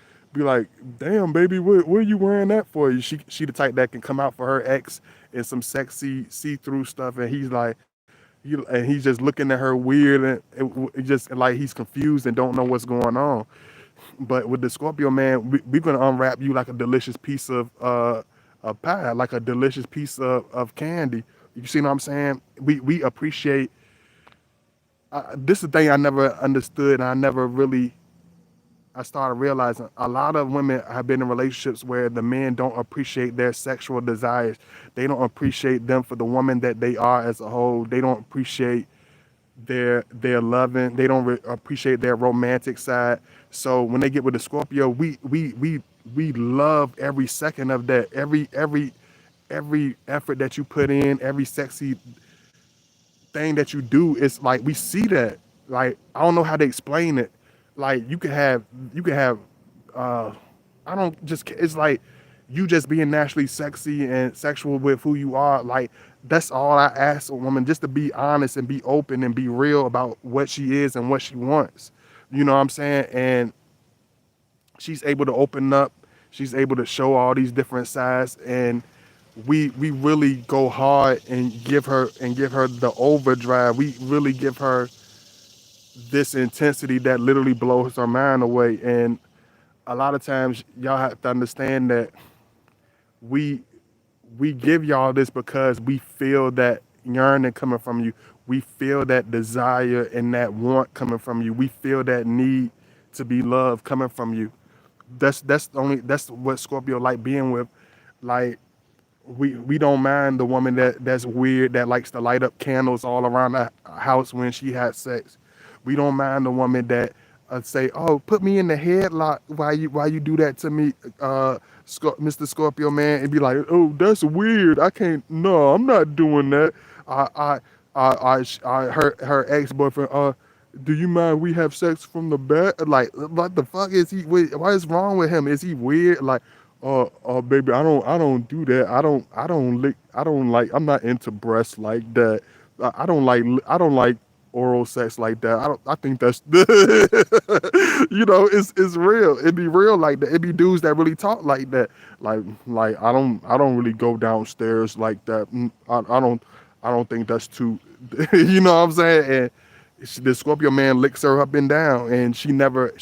damn, baby, what are you wearing that for? She the type that can come out for her ex in some sexy see-through stuff, and he's just looking at her weird, and it just like he's confused and don't know what's going on. But with the Scorpio man, we're gonna unwrap you like a delicious piece of pie, like a delicious piece of candy. You see what I'm saying? We appreciate. This is the thing I never understood, and I started realizing a lot of women have been in relationships where the men don't appreciate their sexual desires. They don't appreciate them for the woman that they are as a whole. They don't appreciate their loving. They don't appreciate their romantic side. So when they get with the Scorpio, we love every second of that. Every effort that you put in, every sexy thing that you do, it's like we see that. Like I don't know how to explain it. Like you could have uh I don't just it's like you just being naturally sexy and sexual with who you are. Like that's all I ask a woman, just to be honest and be open and be real about what she is and what she wants. You know what I'm saying? And she's able to open up. She's able to show all these different sides, and we really go hard and give her the overdrive. We really give her this intensity that literally blows her mind away. And a lot of times y'all have to understand that we we give y'all this because we feel that yearning coming from you. We feel that desire and that want coming from you. We feel that need to be loved coming from you. That's what Scorpio like being with. Like we don't mind the woman that's weird, that likes to light up candles all around the house when she has sex. We don't mind the woman that say, "Oh, put me in the headlock while you do that to me, Mr. Scorpio man," and be like, "Oh, that's weird. I can't. No, I'm not doing that." I I her ex boyfriend. Do you mind we have sex from the back? Like, what the fuck is he? What is wrong with him? Is he weird? Like, baby, I don't do that. I don't like. I'm not into breasts like that. I don't like oral sex like that. I think that's it's real. It be real like that. It be dudes that really talk like that. Like I don't really go downstairs like that. I don't I don't think that's too, you know what I'm saying? And the Scorpio man licks her up and down, and she never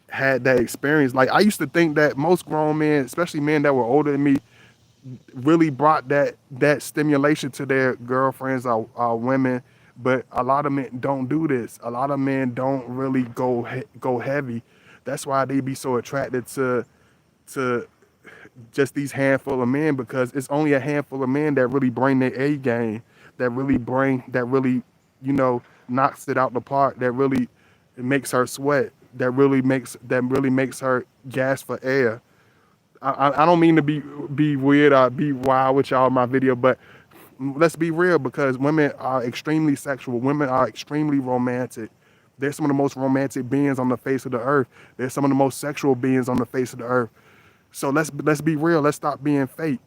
had that experience. Like I used to think that most grown men, especially men that were older than me, really brought that stimulation to their girlfriends or women. But a lot of men don't do this. A lot of men don't really go heavy. That's why they be so attracted to just these handful of men, because it's only a handful of men that really bring their A game, that really, knocks it out the park, that really makes her sweat, that really makes her gas for air. I don't mean to be weird or be wild with y'all in my video, but let's be real, because women are extremely sexual. Women are extremely romantic. They're some of the most romantic beings on the face of the earth. They're some of the most sexual beings on the face of the earth. So let's be real. Let's stop being fake.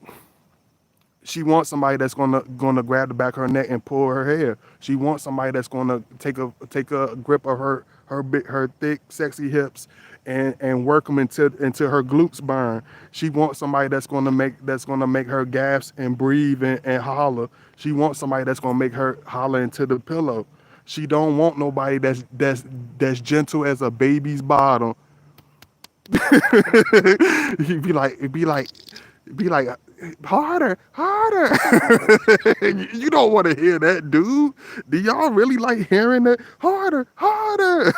She wants somebody that's gonna grab the back of her neck and pull her hair. She wants somebody that's gonna take a grip of her thick, sexy hips and work them into her glutes burn. She wants somebody that's gonna make her gasp and breathe and holler. She wants somebody that's gonna make her holler into the pillow. She don't want nobody that's gentle as a baby's bottom. He'd be like, harder, harder. You don't want to hear that, dude. Do y'all really like hearing that? Harder, harder.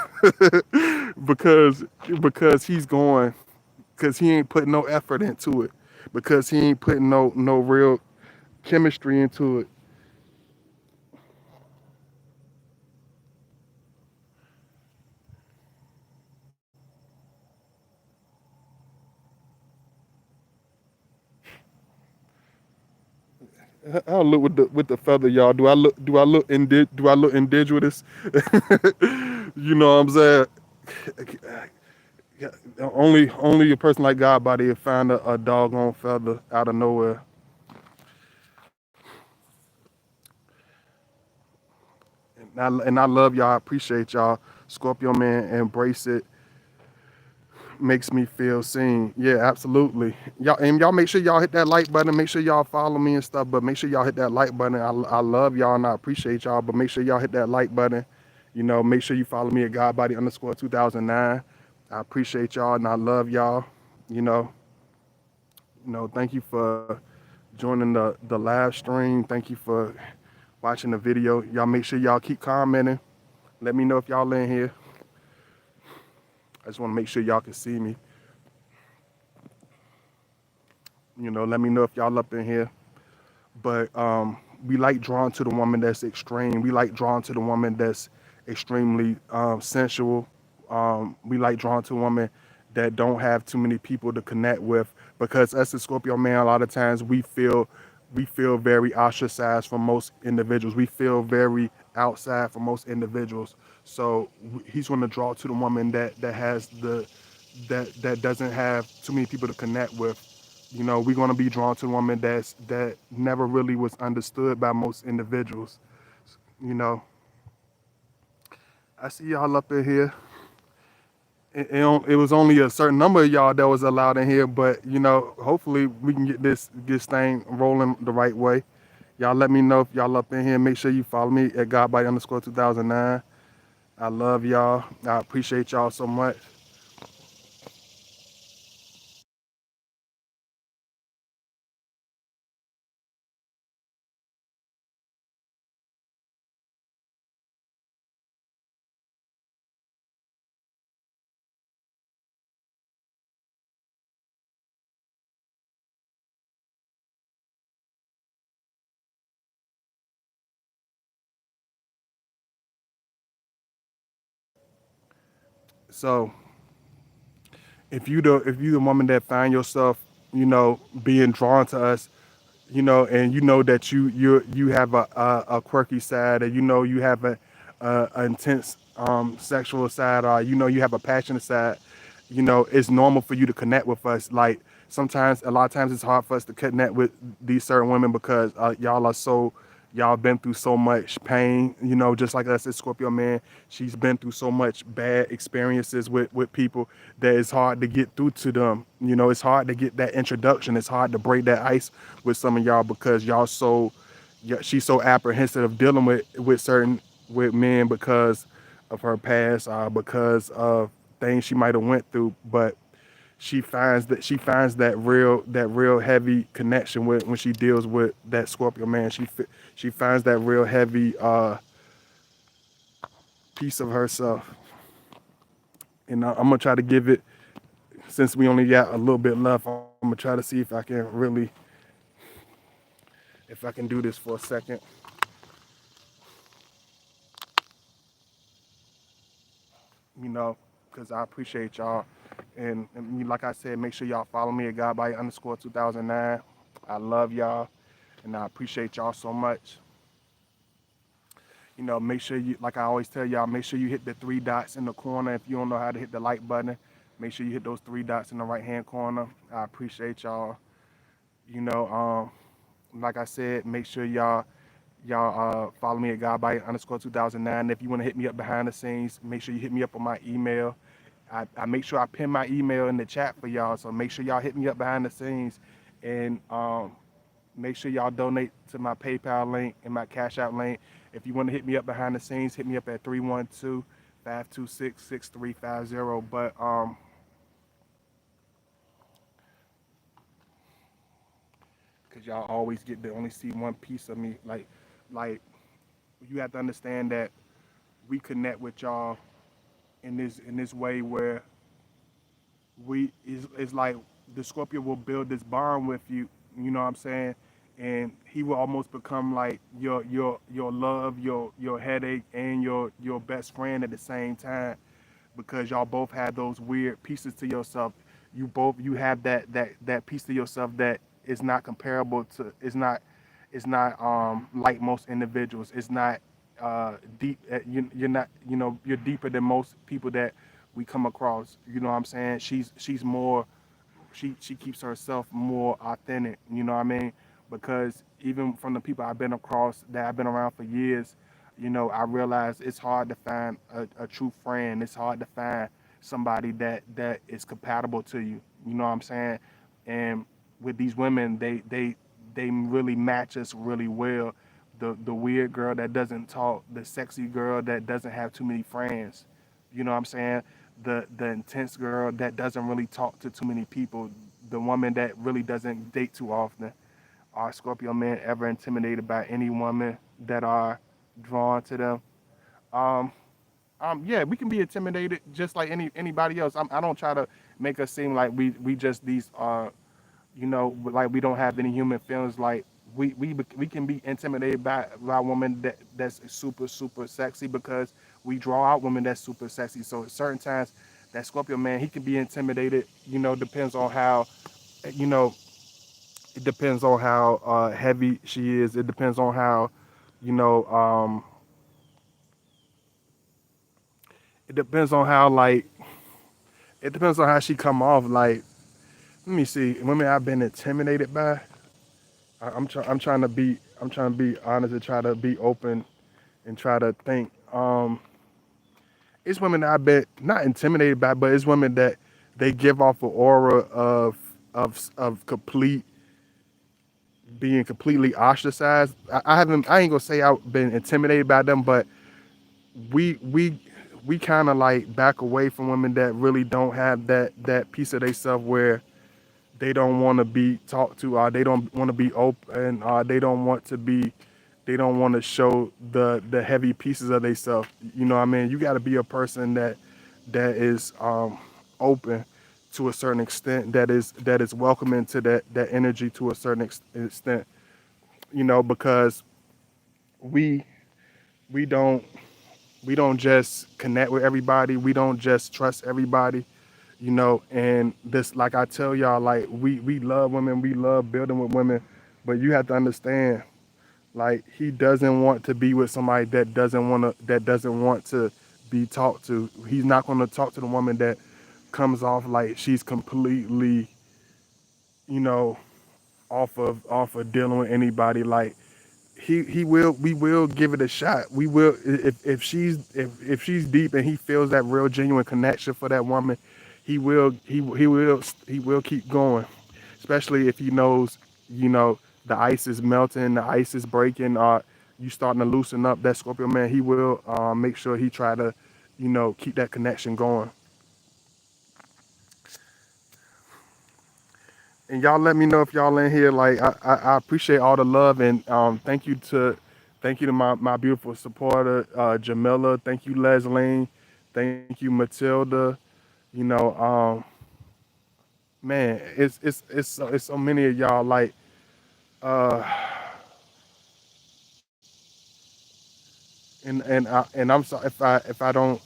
because because because he ain't putting no effort into it. Because he ain't putting no real chemistry into it. I look with the feather, y'all. Do I look indigenous? You know what I'm saying? Yeah, only a person like God body would find a doggone feather out of nowhere. And I love y'all. I appreciate y'all. Scorpio man, embrace it. Makes me feel seen. Yeah, absolutely. Y'all make sure y'all hit that like button. Make sure y'all follow me and stuff. But make sure y'all hit that like button. I love y'all and I appreciate y'all. But make sure y'all hit that like button. Make sure you follow me at Godbody underscore 2009. I appreciate y'all and I love y'all. You know, thank you for joining the live stream. Thank you for watching the video. Y'all make sure y'all keep commenting. Let me know if y'all in here. I just want to make sure y'all can see me. Let me know if y'all up in here. But we like drawn to the woman that's extreme. We like drawn to the woman that's extremely sensual. We like drawn to a woman that don't have too many people to connect with, because us as Scorpio man, a lot of times we feel very ostracized from most individuals. We feel very outside from most individuals. So he's going to draw to the woman that doesn't have too many people to connect with. We're going to be drawn to a woman that never really was understood by most individuals. You know, I see y'all up in here. It was only a certain number of y'all that was allowed in here, but hopefully we can get this thing rolling the right way. Y'all let me know if y'all up in here. Make sure you follow me at Godbody underscore 2009. I love y'all. I appreciate y'all so much. So if you the woman that find yourself, being drawn to us, and that you have a quirky side, and you have a intense sexual side, or you have a passionate side, it's normal for you to connect with us. Like sometimes, a lot of times, it's hard for us to connect with these certain women because y'all been through so much pain, just like us as Scorpio man. She's been through so much bad experiences with people that it's hard to get through to them. It's hard to get that introduction. It's hard to break that ice with some of y'all because y'all so yeah, she's so apprehensive of dealing with certain with men because of her past, because of things she might have went through. But she finds that real heavy connection with when she deals with that Scorpio man. She finds that real heavy piece of herself, and I'm gonna try to give it, since we only got a little bit left. I'm gonna try to see if I can really, if I can do this for a second. You know, because I appreciate y'all. Like I said, make sure y'all follow me at Godbody underscore 2009. I love y'all, and I appreciate y'all so much. Make sure you, like I always tell y'all, make sure you hit the three dots in the corner. If you don't know how to hit the like button, make sure you hit those three dots in the right hand corner. I appreciate y'all. You know, like I said, make sure y'all follow me at Godbite underscore 2009. If you want to hit me up behind the scenes, make sure you hit me up on my email. I make sure I pin my email in the chat for y'all. So make sure y'all hit me up behind the scenes, and make sure y'all donate to my PayPal link and my Cash App link. If you want to hit me up behind the scenes, hit me up at 312-526-6350. But because y'all always get to only see one piece of me, like you have to understand that we connect with y'all in this way where it's like the Scorpio will build this bond with you. You know what I'm saying? And he will almost become like your love, your headache, and your best friend at the same time, because y'all both have those weird pieces to yourself. You have that piece to yourself that is not comparable to, it's not like most individuals. It's not deep. You're not, you're deeper than most people that we come across. You know what I'm saying? She's more, she keeps herself more authentic. You know what I mean? Because even from the people I've been across that I've been around for years, I realize it's hard to find a true friend. It's hard to find somebody that is compatible to you. You know what I'm saying? And with these women, they really match us really well. The weird girl that doesn't talk, the sexy girl that doesn't have too many friends. You know what I'm saying? The intense girl that doesn't really talk to too many people, the woman that really doesn't date too often. Are Scorpio men ever intimidated by any woman that are drawn to them? Um, yeah, we can be intimidated just like anybody else. I don't try to make us seem like we just these like we don't have any human feelings. Like we can be intimidated by a woman that's super super sexy, because we draw out women that's super sexy. So at certain times, that Scorpio man, he can be intimidated. Depends on how, you know it depends on how heavy she is. It depends on how, you know it depends on how, like, it depends on how she come off. Like, let me see, women I've been intimidated by. I'm trying to be honest and try to be open and try to think. It's women that I've been not intimidated by, but it's women that they give off an aura of complete being completely ostracized. I ain't gonna say I've been intimidated by them, but we we we kind of like back away from women that really don't have that piece of themselves where they don't want to be talked to, or they don't want to be open, or they don't want to show the heavy pieces of themselves. You know what I mean? You got to be a person that is open to a certain extent, that is welcoming to that energy to a certain extent. Because we we don't we don't just connect with everybody. We don't just trust everybody. And this, like I tell y'all, like we love women, we love building with women, but you have to understand, like, he doesn't want to be with somebody that doesn't want to be talked to. He's not going to talk to the woman that comes off like she's completely, you know, off of dealing with anybody. Like, we will give it a shot. We will, if she's deep and he feels that real genuine connection for that woman, he will keep going, especially if he knows, you know the ice is melting, the ice is breaking, you starting to loosen up, that Scorpio man, he will make sure he try to, keep that connection going. And y'all let me know if y'all in here. Like I appreciate all the love, and thank you to my beautiful supporter, Jamila. Thank you, Leslie. Thank you, Matilda. You know, man, it's so many of y'all. Like, uh, and I'm sorry if I don't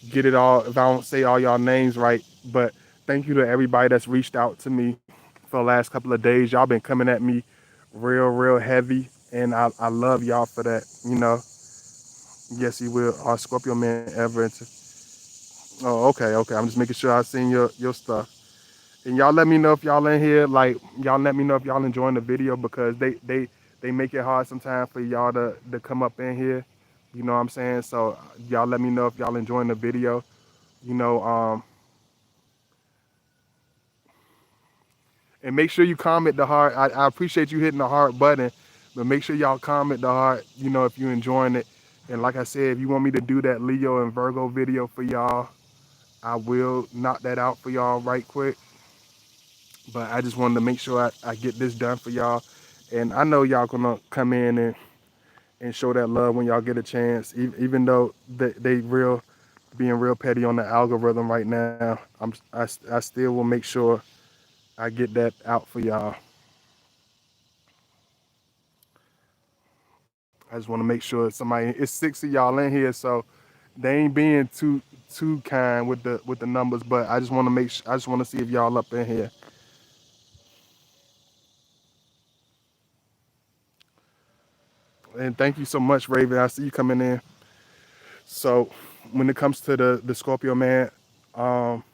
get it all, if I don't say all y'all names right. But thank you to everybody that's reached out to me for the last couple of days. Y'all been coming at me real heavy, and I love y'all for that. Yes, he will. Our Scorpio man ever. Oh, okay. I'm just making sure I seen your stuff. And y'all let me know if y'all in here. Like y'all let me know if y'all enjoying the video because they make it hard sometimes for y'all to come up in here. You know what I'm saying? So y'all let me know if y'all enjoying the video. You know, and make sure you comment the heart. I appreciate you hitting the heart button, but make sure y'all comment the heart. If you enjoying it. And like I said, if you want me to do that Leo and Virgo video for y'all, I will knock that out for y'all right quick. But I just wanted to make sure I get this done for y'all. And I know y'all gonna come in and show that love when y'all get a chance, even though they real being real petty on the algorithm right now. I still will make sure I get that out for y'all. I just want to make sure somebody. It's 6 of y'all in here, so they ain't being too kind with the numbers. But I just want to I just want to see if y'all up in here. And thank you so much, Raven. I see you coming in. So when it comes to the Scorpio man, um,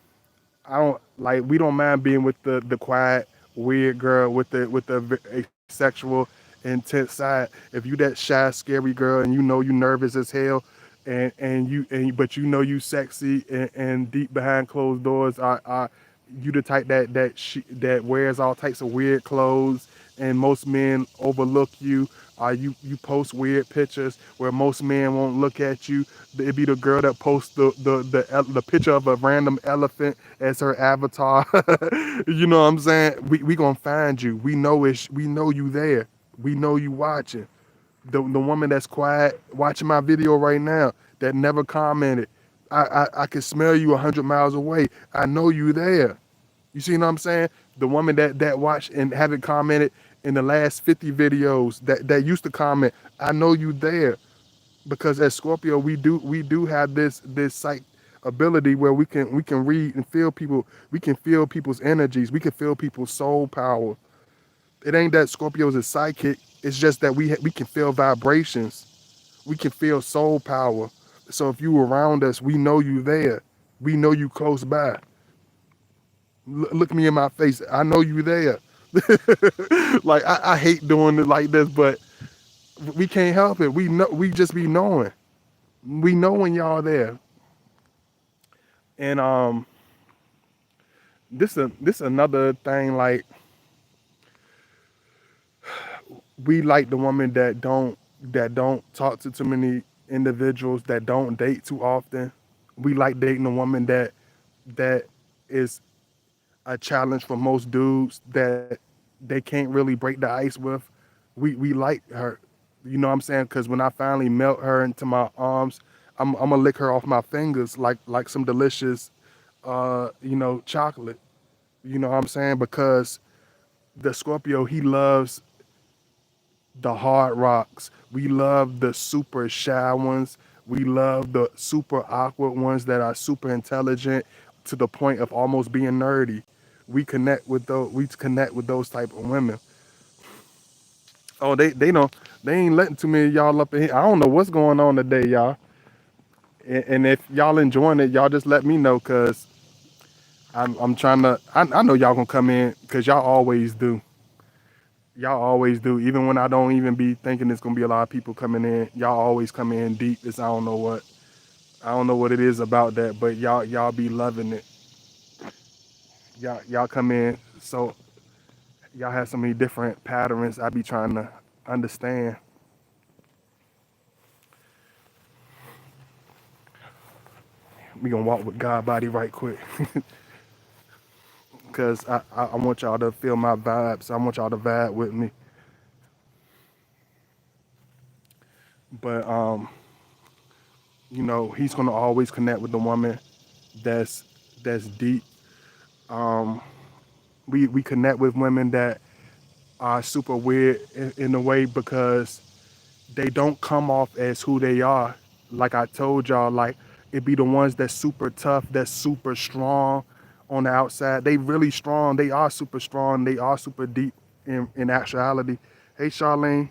I don't like we don't mind being with the quiet weird girl with the sexual intense side. If you that shy scary girl and you nervous as hell, and but you sexy and deep behind closed doors are you the type that wears all types of weird clothes and most men overlook you. You post weird pictures where most men won't look at you. It'd be the girl that posts the picture of a random elephant as her avatar. You know what I'm saying? We gonna find you. We know you there. We know you watching. The woman that's quiet watching my video right now that never commented. I can smell you 100 miles away. I know you there. You see what I'm saying? The woman that watched and haven't commented in the last 50 videos that used to comment. I know you there because as Scorpio we do have this psych ability where we can read and feel people. We can feel people's energies. We can feel people's soul power. It ain't that Scorpio is a psychic. It's just that we can feel vibrations. We can feel soul power. So if you around us, we know you there. We know you close by. Look me in my face. I know you there. Like I hate doing it like this, but we can't help it. We know. We just be knowing. We know when y'all there. And this another thing. Like we like the woman that don't talk to too many individuals, that don't date too often. We like dating a woman that is a challenge for most dudes that they can't really break the ice with. We like her, you know what I'm saying? Because when I finally melt her into my arms, I'm gonna lick her off my fingers like some delicious, chocolate. You know what I'm saying? Because the Scorpio, he loves the hard rocks. We love the super shy ones. We love the super awkward ones that are super intelligent to the point of almost being nerdy. We connect with those. We connect with those type of women. Oh, they don't. They ain't letting too many of y'all up in here. I don't know what's going on today, y'all. And if y'all enjoying it, y'all just let me know, cause I'm trying to. I know y'all gonna come in, cause y'all always do. Y'all always do. Even when I don't even be thinking it's gonna be a lot of people coming in, y'all always come in deep. It's I don't know what. I don't know what it is about that, but y'all be loving it. Y'all come in. So y'all have so many different patterns. I be trying to understand. We gonna walk with God body right quick, cause I want y'all to feel my vibes. I want y'all to vibe with me. But he's gonna always connect with the woman that's deep. Um, we connect with women that are super weird in a way because they don't come off as who they are. Like I told y'all, like it be the ones that's super tough, that's super strong on the outside. They really strong. They are super strong. They are super deep in actuality. Hey, Charlene,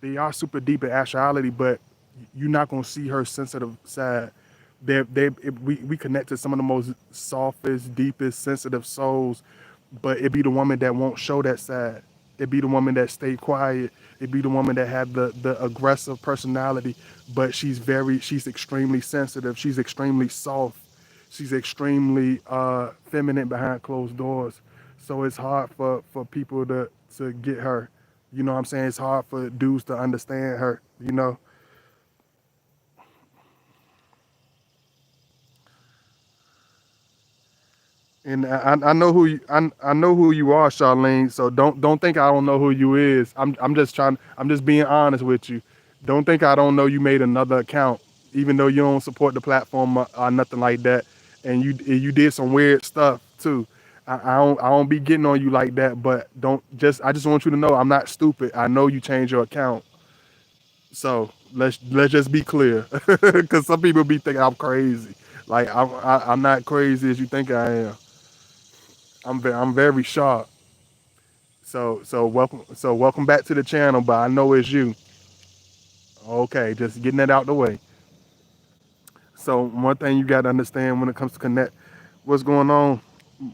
they are super deep in actuality, but you're not gonna see her sensitive side. We connect to some of the most softest, deepest, sensitive souls, but it be the woman that won't show that side. It be the woman that stay quiet. It be the woman that have the aggressive personality, but she's extremely sensitive. She's extremely soft. She's extremely feminine behind closed doors. So it's hard for people to get her. You know what I'm saying? It's hard for dudes to understand her, you know? And I know I know who you are, Charlene. So don't think I don't know who you is. I'm just being honest with you. Don't think I don't know you made another account, even though you don't support the platform or nothing like that. And you did some weird stuff too. I don't be getting on you like that, but don't just I just want you to know I'm not stupid. I know you changed your account. So let's just be clear, because some people be thinking I'm crazy. Like I'm not crazy as you think I am. I'm very sharp. So welcome back to the channel. But I know it's you. Okay, just getting that out the way. So one thing you got to understand when it comes to connect, what's going on?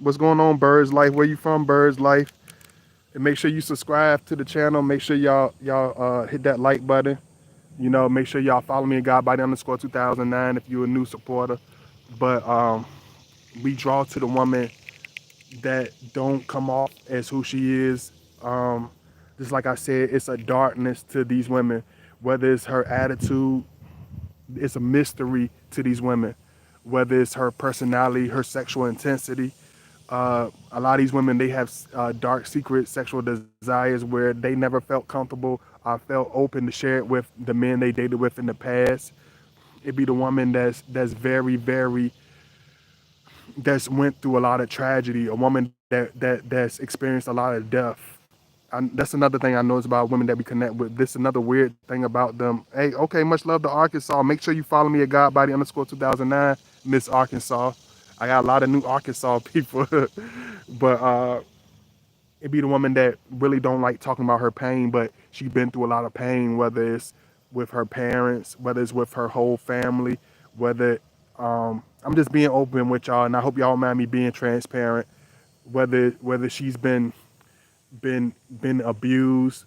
What's going on, Birds Life? Where you from, Birds Life? And make sure you subscribe to the channel. Make sure y'all hit that like button. Make sure y'all follow me at Godbody underscore 2009 if you're a new supporter. But we draw to the woman that don't come off as who she is. Um, just like I said, it's a darkness to these women. Whether it's her attitude, it's a mystery to these women. Whether it's her personality, her sexual intensity. A lot of these women, they have dark, secret sexual desires where they never felt comfortable or felt open to share it with the men they dated with in the past. It'd be the woman that's very, very that's went through a lot of tragedy, a woman that's experienced a lot of death. That's another thing I know is about women that we connect with. This is another weird thing about them. Hey, okay, much love to Arkansas. Make sure you follow me at Godbody underscore 2009, Miss Arkansas. I got a lot of new Arkansas people, but it be the woman that really don't like talking about her pain, but she's been through a lot of pain, whether it's with her parents, whether it's with her whole family, whether I'm just being open with y'all, and I hope y'all mind me being transparent. Whether she's been abused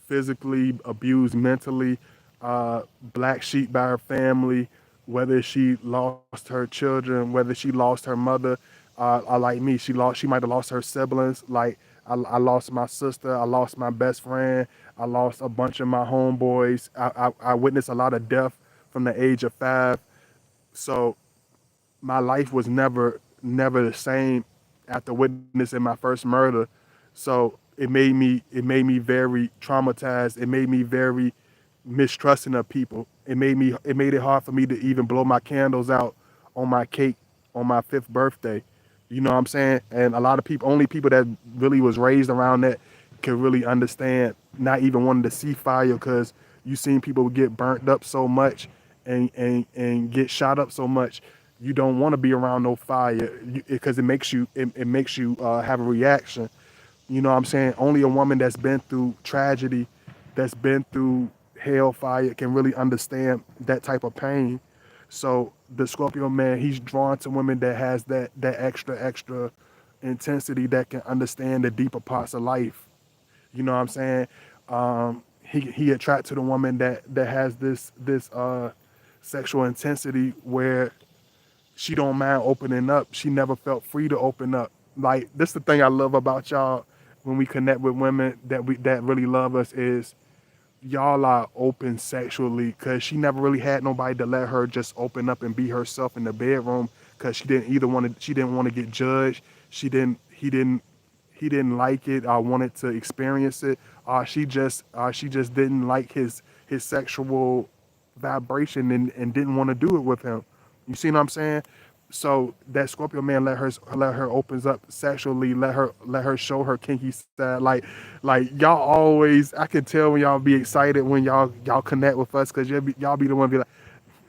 physically, abused mentally, black sheep by her family, whether she lost her children, whether she lost her mother, like me, she might have lost her siblings. Like I lost my sister, I lost my best friend, I lost a bunch of my homeboys. I witnessed a lot of death from the age of 5. So my life was never the same after witnessing my first murder. So it made me very traumatized. It made me very mistrusting of people. It made it hard for me to even blow my candles out on my cake on my 5th birthday. You know what I'm saying? And a lot of people, only people that really was raised around that can really understand not even wanting to see fire, because you seen people get burnt up so much and get shot up so much. You don't want to be around no fire because it makes you have a reaction. You know what I'm saying? Only a woman that's been through tragedy, that's been through hellfire, can really understand that type of pain. So the Scorpio man, he's drawn to women that has that extra intensity, that can understand the deeper parts of life. You know what I'm saying? He attract to the woman that has this sexual intensity where she don't mind opening up. She never felt free to open up. Like, this the thing I love about y'all. when we connect with women that really love us is y'all are open sexually, because she never really had nobody to let her just open up and be herself in the bedroom, because she didn't want to get judged. She didn't he didn't like it or wanted to experience it. She just didn't like his sexual vibration, and didn't want to do it with him. You see what I'm saying? So that Scorpio man let her opens up sexually, let her show her kinky side. Like y'all always, I can tell when y'all be excited when y'all connect with us, because y'all be the one be like,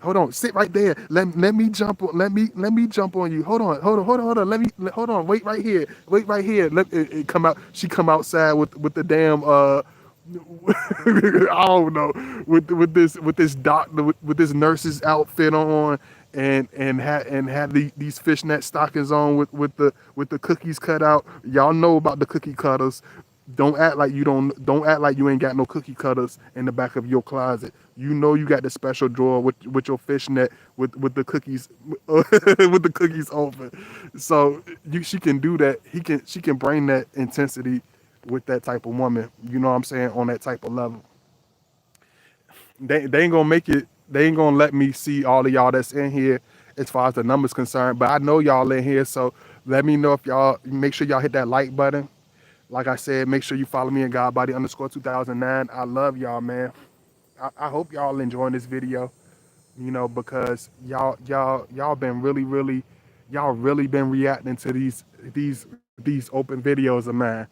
hold on, sit right there. Let me jump on. Let me jump on you. Hold on. Hold on. Wait right here. Wait right here. It come out. She come outside with the damn I don't know, with this doctor with this nurse's outfit on, and had these fishnet stockings on with the cookies cut out. Y'all know about the cookie cutters. Don't act like you ain't got no cookie cutters in the back of your closet. You know you got the special drawer with your fishnet with the cookies with the cookies open. So she can do that. She can bring that intensity with that type of woman. You know what I'm saying? On that type of level. They ain't gonna make it. They ain't gonna let me see all of y'all that's in here as far as the numbers concerned. But I know y'all in here, so let me know if y'all make sure y'all hit that like button. Like I said, make sure you follow me at Godbody underscore 2009. I love y'all, man. I hope y'all enjoying this video, because y'all been y'all really been reacting to these open videos of mine.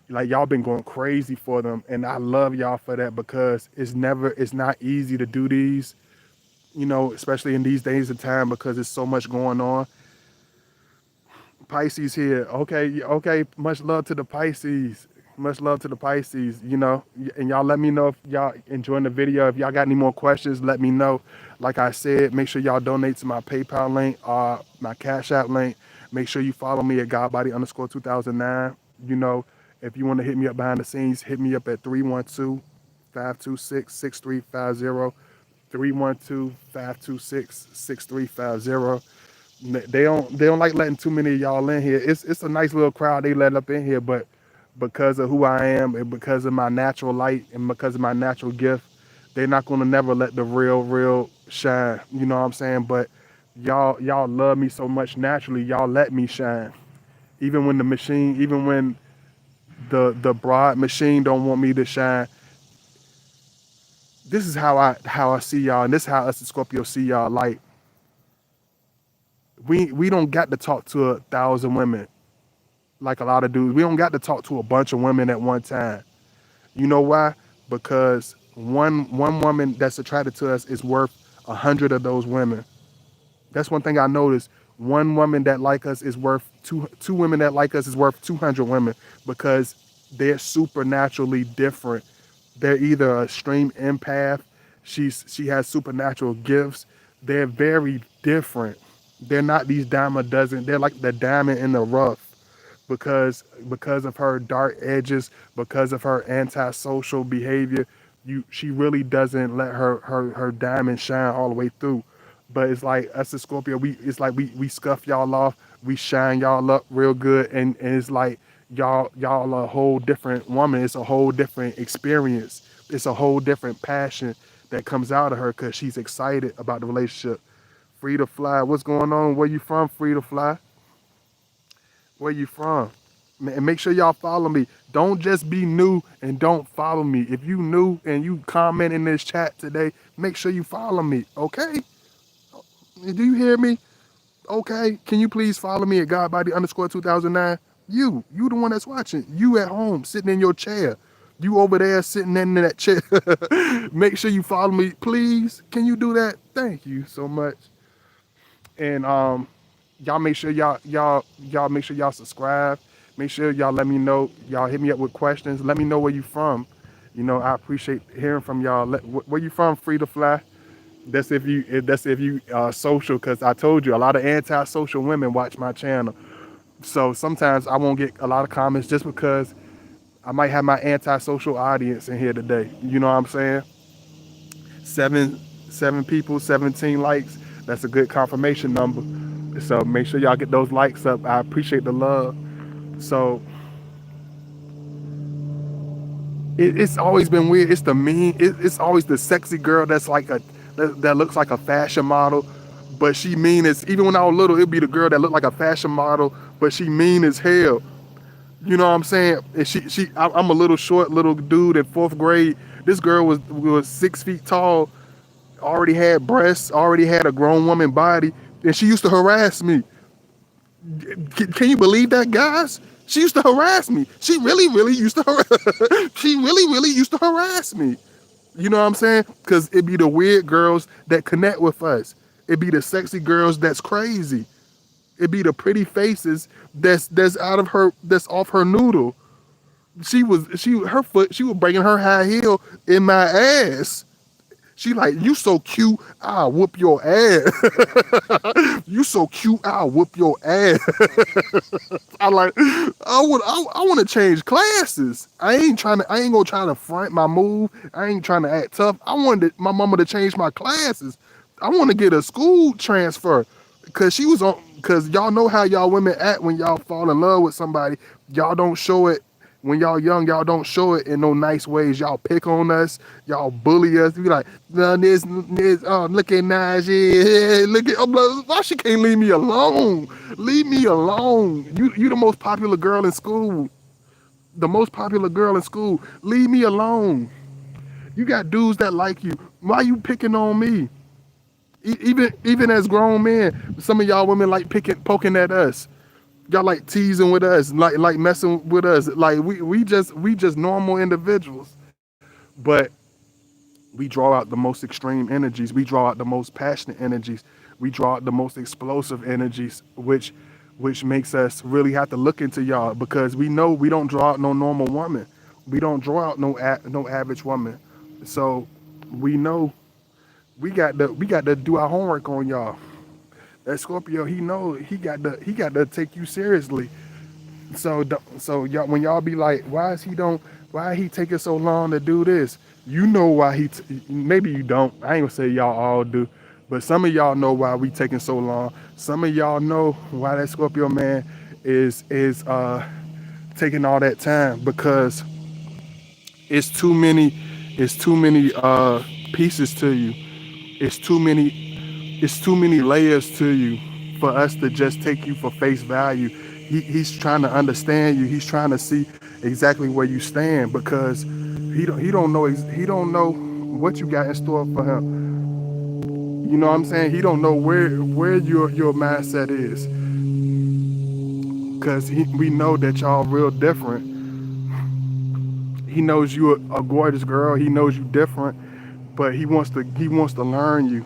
Like y'all been going crazy for them, and I love y'all for that, because it's not easy to do these, especially in these days of time, because there's so much going on. Pisces here. Okay, okay. Much love to the Pisces. Much love to the Pisces. And y'all let me know if y'all enjoying the video. If y'all got any more questions, let me know. Like I said, make sure y'all donate to my PayPal link or my Cash App link. Make sure you follow me at Godbody underscore 2009. If you want to hit me up behind the scenes, hit me up at 312-526-6350. 312-526-6350. They don't like letting too many of y'all in here. It's a nice little crowd they let up in here, but because of who I am, and because of my natural light, and because of my natural gift, they're not gonna never let the real shine. You know what I'm saying? But y'all love me so much naturally. Y'all let me shine, even when the broad machine don't want me to shine. This is how I see y'all, and this is how us at Scorpio see y'all. Like we don't got to talk to 1,000 women like a lot of dudes. We don't got to talk to a bunch of women at one time. You know why? Because one woman that's attracted to us is worth 100 of those women. That's one thing I noticed. One woman that like us is worth two women that like us is worth 200 women, because they're supernaturally different. They're either a extreme empath. She has supernatural gifts. They're very different. They're not these dime a dozen. They're like the diamond in the rough, because of her dark edges, because of her antisocial behavior. She really doesn't let her diamond shine all the way through. But it's like us as Scorpio, it's like we scuff y'all off, we shine y'all up real good, and it's like y'all a whole different woman. It's a whole different experience. It's a whole different passion that comes out of her, because she's excited about the relationship. Free to fly. What's going on? Where you from? Free to fly. Where you from? And make sure y'all follow me. Don't just be new and don't follow me. If you new and you comment in this chat today, make sure you follow me. Okay? Do you hear me? Okay. Can you please follow me at Godbody underscore 2009? You the one that's watching. You at home sitting in your chair. You over there sitting in that chair. Make sure you follow me, please. Can you do that? Thank you so much. And y'all make sure y'all make sure y'all subscribe. Make sure y'all let me know. Y'all hit me up with questions. Let me know where you from. I appreciate hearing from y'all. Where you from? Free to fly. That's if you social, because I told you a lot of antisocial women watch my channel. So sometimes I won't get a lot of comments, just because I might have my antisocial audience in here today. You know what I'm saying? Seven people, 17 likes. That's a good confirmation number. So make sure y'all get those likes up. I appreciate the love. So It's always been weird. It's the mean. It's always the sexy girl that's like that looks like a fashion model, but she mean as even when I was little, it'd be the girl that looked like a fashion model, but she mean as hell. You know what I'm saying? And I'm a little short little dude in fourth grade. This girl was 6 feet tall, already had breasts, already had a grown woman body, and she used to harass me. Can you believe that, guys? She used to harass me. She really, really used to she really, really used to harass me. You know what I'm saying? Because it be the weird girls that connect with us. It be the sexy girls that's crazy. It be the pretty faces that's out of her that's off her noodle. She was bringing her high heel in my ass. She like, you so cute, I'll whoop your ass. You so cute, I'll whoop your ass. I like, I want to change classes. I ain't gonna try to front my move. I ain't trying to act tough. I wanted my mama to change my classes. I want to get a school transfer because she was on. Because y'all know how y'all women act when y'all fall in love with somebody. Y'all don't show it when y'all young. Y'all don't show it in no nice ways. Y'all pick on us. Y'all bully us. Be like, no, this, look at Najee. Look at, I'm like, why she can't leave me alone? Leave me alone. You the most popular girl in school. The most popular girl in school. Leave me alone. You got dudes that like you. Why you picking on me? Even as grown men, some of y'all women like poking at us. Y'all like teasing with us, like messing with us. Like we just normal individuals. But we draw out the most extreme energies. We draw out the most passionate energies. We draw out the most explosive energies, which makes us really have to look into y'all because we know we don't draw out no normal woman. We don't draw out no average woman. So we know we got to do our homework on y'all. That Scorpio, he know he got to take you seriously. So y'all, when y'all be like, why he taking so long to do this? You know why maybe you don't. I ain't gonna say y'all all do, but some of y'all know why we taking so long. Some of y'all know why that Scorpio man is taking all that time because it's too many it's too many pieces to you. It's too many layers to you for us to just take you for face value. He's trying to understand you. He's trying to see exactly where you stand because he don't know what you got in store for him. You know what I'm saying? He don't know where your mindset is because we know that y'all real different. He knows you a gorgeous girl. He knows you different, but he wants to learn you.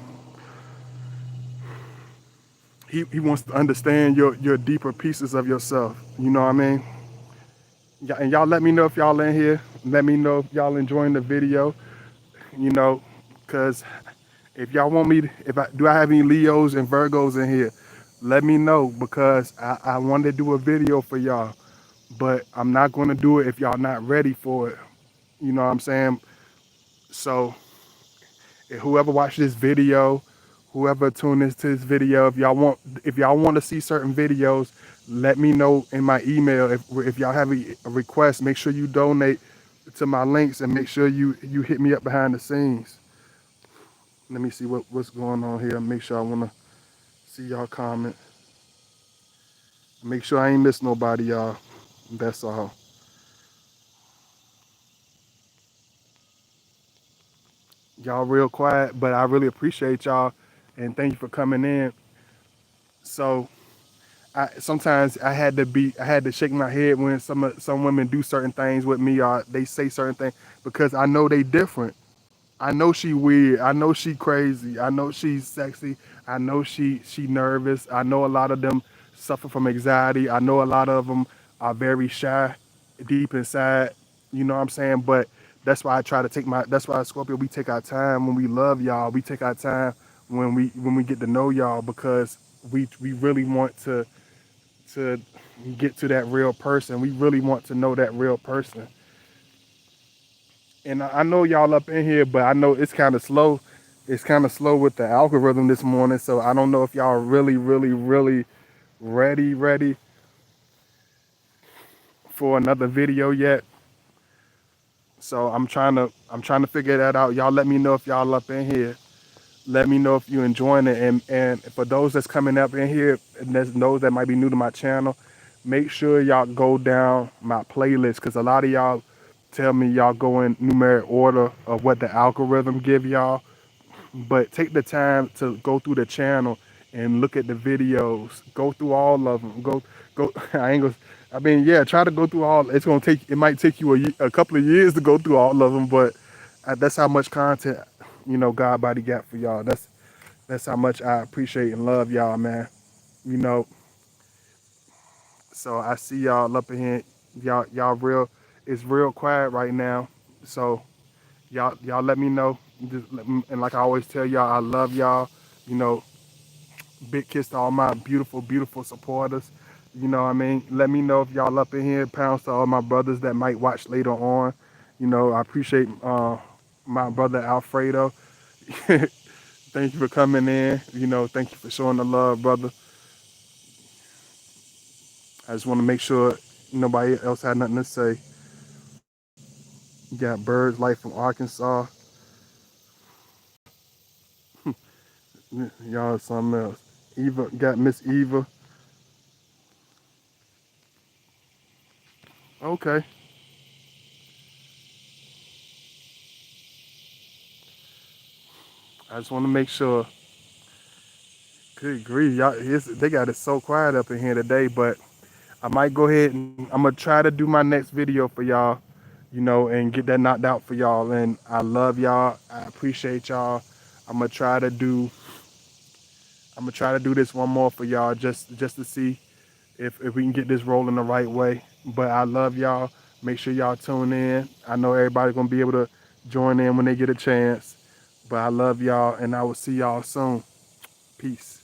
He wants to understand your deeper pieces of yourself. You know what I mean? And y'all let me know if y'all in here. Let me know if y'all enjoying the video. You know, cause if y'all want me, if I have any Leos and Virgos in here, let me know because I want to do a video for y'all. But I'm not going to do it if y'all not ready for it. You know what I'm saying? So whoever watched this video, whoever tuned into this video, if y'all want to see certain videos, let me know in my email. If y'all have a request, make sure you donate to my links and make sure you hit me up behind the scenes. Let me see what's going on here. Make sure I want to see y'all comment. Make sure I ain't miss nobody, y'all. That's all. Y'all real quiet, but I really appreciate y'all and thank you for coming in. So sometimes I had to shake my head when some women do certain things with me or they say certain things because I know they different. I know she weird. I know she crazy. I know she's sexy. I know she nervous. I know a lot of them suffer from anxiety. I know a lot of them are very shy, deep inside. You know what I'm saying? But that's why I try to take my. That's why Scorpio, we take our time when we love y'all. We take our time when we get to know y'all because we really want to get to that real person. We really want to know that real person. And I know y'all up in here, but I know it's kind of slow. It's kind of slow with the algorithm this morning, so I don't know if y'all are really, really, really ready for another video yet. So I'm trying to figure that out. Y'all let me know if y'all up in here. Let me know if you enjoying it. And for those that's coming up in here and there's those that might be new to my channel, make sure y'all go down my playlist because a lot of y'all tell me y'all go in numeric order of what the algorithm give y'all. But take the time to go through the channel and look at the videos. Go through all of them. Go. I ain't gonna. I mean, yeah. Try to go through all. It's gonna take. It might take you a couple of years to go through all of them, but that's how much content God body got for y'all. That's how much I appreciate and love y'all, man. You know. So I see y'all up in here. Y'all real. It's real quiet right now. So y'all let me know. And like I always tell y'all, I love y'all. You know, big kiss to all my beautiful, beautiful supporters. You know what I mean? Let me know if y'all up in here. Pounds to all my brothers that might watch later on. I appreciate my brother Alfredo. Thank you for coming in. Thank you for showing the love, brother. I just want to make sure nobody else had nothing to say. You got Birds Life from Arkansas. Y'all something else. Eva got Miss Eva. Okay. I just want to make sure. Good grief, y'all. They got it so quiet up in here today, but I might go ahead and I'm gonna try to do my next video for y'all, and get that knocked out for y'all. And I love y'all. I appreciate y'all. I'm gonna try to do. I'm gonna try to do this one more for y'all, just to see if we can get this rolling the right way. But I love y'all. Make sure y'all tune in. I know everybody's gonna be able to join in when they get a chance. But I love y'all, and I will see y'all soon. Peace.